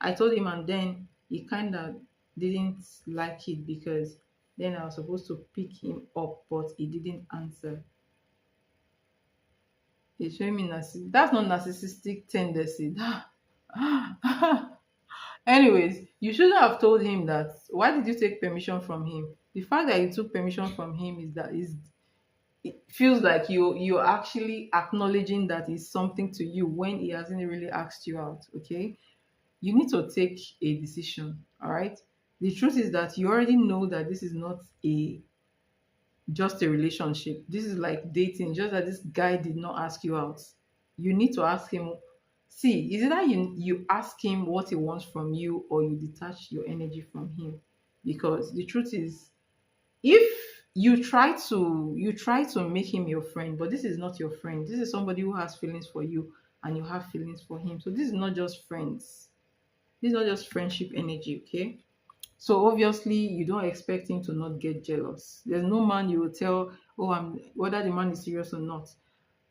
and then he kind of didn't like it because then I was supposed to pick him up, but he didn't answer. He's showing me that's not narcissistic tendency. Anyways, you shouldn't have told him that. Why did you take permission from him? The fact that you took permission from him is it feels like you're actually acknowledging that it's something to you when he hasn't really asked you out. Okay, you need to take a decision. All right. The truth is that you already know that this is not a just a relationship. This is like dating, just that this guy did not ask you out. You need to ask him. See, is it that you ask him what he wants from you, or you detach your energy from him? Because the truth is, if you try to make him your friend, but this is not your friend. This is somebody who has feelings for you, and you have feelings for him. So this is not just friends. This is not just friendship energy. Okay. So obviously, you don't expect him to not get jealous. There's no man you will tell, oh, I'm whether the man is serious or not.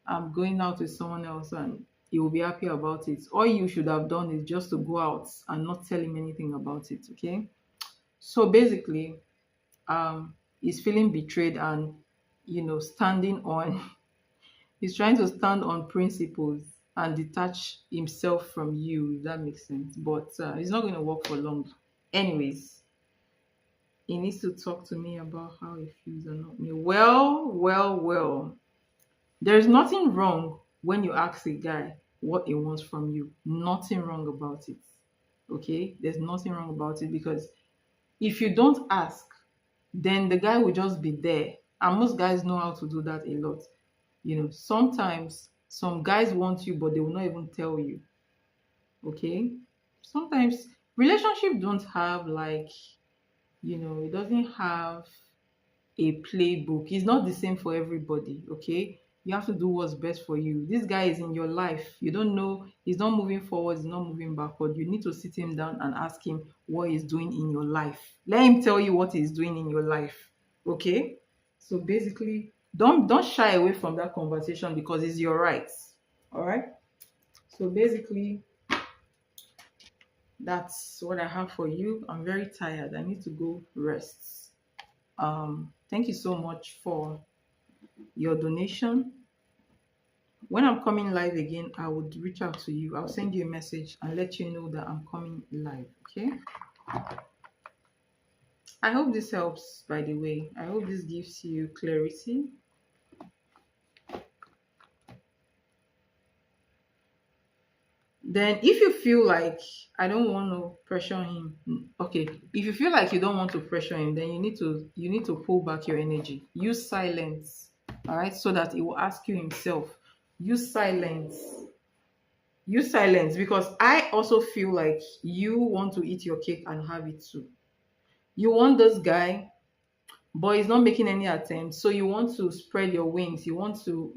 I'm going out with someone else, and he will be happy about it. All you should have done is just to go out and not tell him anything about it. Okay. So basically, he's feeling betrayed, and standing on he's trying to stand on principles and detach himself from you, if that makes sense. But it's not going to work for long. Anyways, he needs to talk to me about how he feels and not me. Well. There's nothing wrong when you ask a guy what he wants from you. Nothing wrong about it. Okay? There's nothing wrong about it, because if you don't ask, then the guy will just be there. And most guys know how to do that a lot. Sometimes some guys want you, but they will not even tell you. Okay? Sometimes relationship don't have like, it doesn't have a playbook. It's not the same for everybody. Okay, you have to do what's best for you. This guy is in your life. You don't know, he's not moving forward, he's not moving backward. You need to sit him down and ask him what he's doing in your life. Let him tell you what he's doing in your life. Okay, so basically, don't shy away from that conversation, because it's your rights. All right. So basically, that's what I have for you. I'm very tired. I need to go rest. Thank you so much for your donation. When I'm coming live again, I would reach out to you. I'll send you a message and let you know that I'm coming live. Okay. I hope this helps, by the way. I hope this gives you clarity. Then if you feel like I don't want to pressure him, okay, if you feel like you don't want to pressure him, then you need to pull back your energy. Use silence. All right, so that he will ask you himself. Use silence. Use silence, because I also feel like you want to eat your cake and have it too. You want this guy, but he's not making any attempts. So you want to spread your wings. You want to,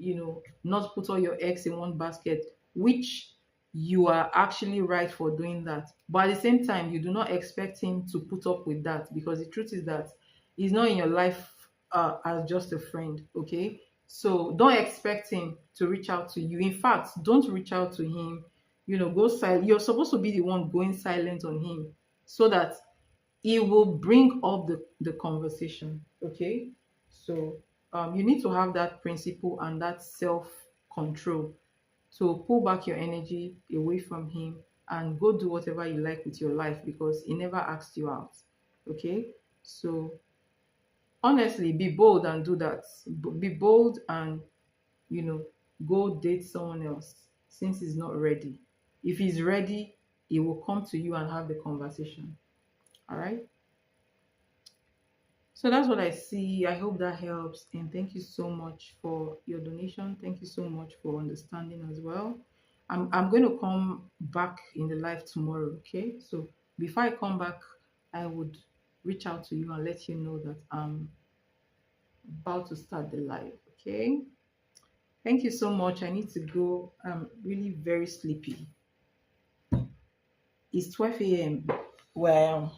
not put all your eggs in one basket, which you are actually right for doing that. But at the same time, you do not expect him to put up with that, because the truth is that he's not in your life as just a friend. Okay. So don't expect him to reach out to you. In fact, don't reach out to him. Go silent. You're supposed to be the one going silent on him, so that it will bring up the conversation. Okay. So you need to have that principle and that self-control to pull back your energy away from him and go do whatever you like with your life, because he never asked you out. Okay. So honestly, be bold and do that. Be bold and you know go date someone else, since he's not ready. If he's ready, he will come to you and have the conversation. All right. So that's what I see. I hope that helps. And thank you so much for your donation. Thank you so much for understanding as well. I'm going to come back in the live tomorrow. Okay. So before I come back, I would reach out to you and let you know that about to start the live. Okay. Thank you so much. I need to go. I'm really very sleepy. It's 12 a.m. Well.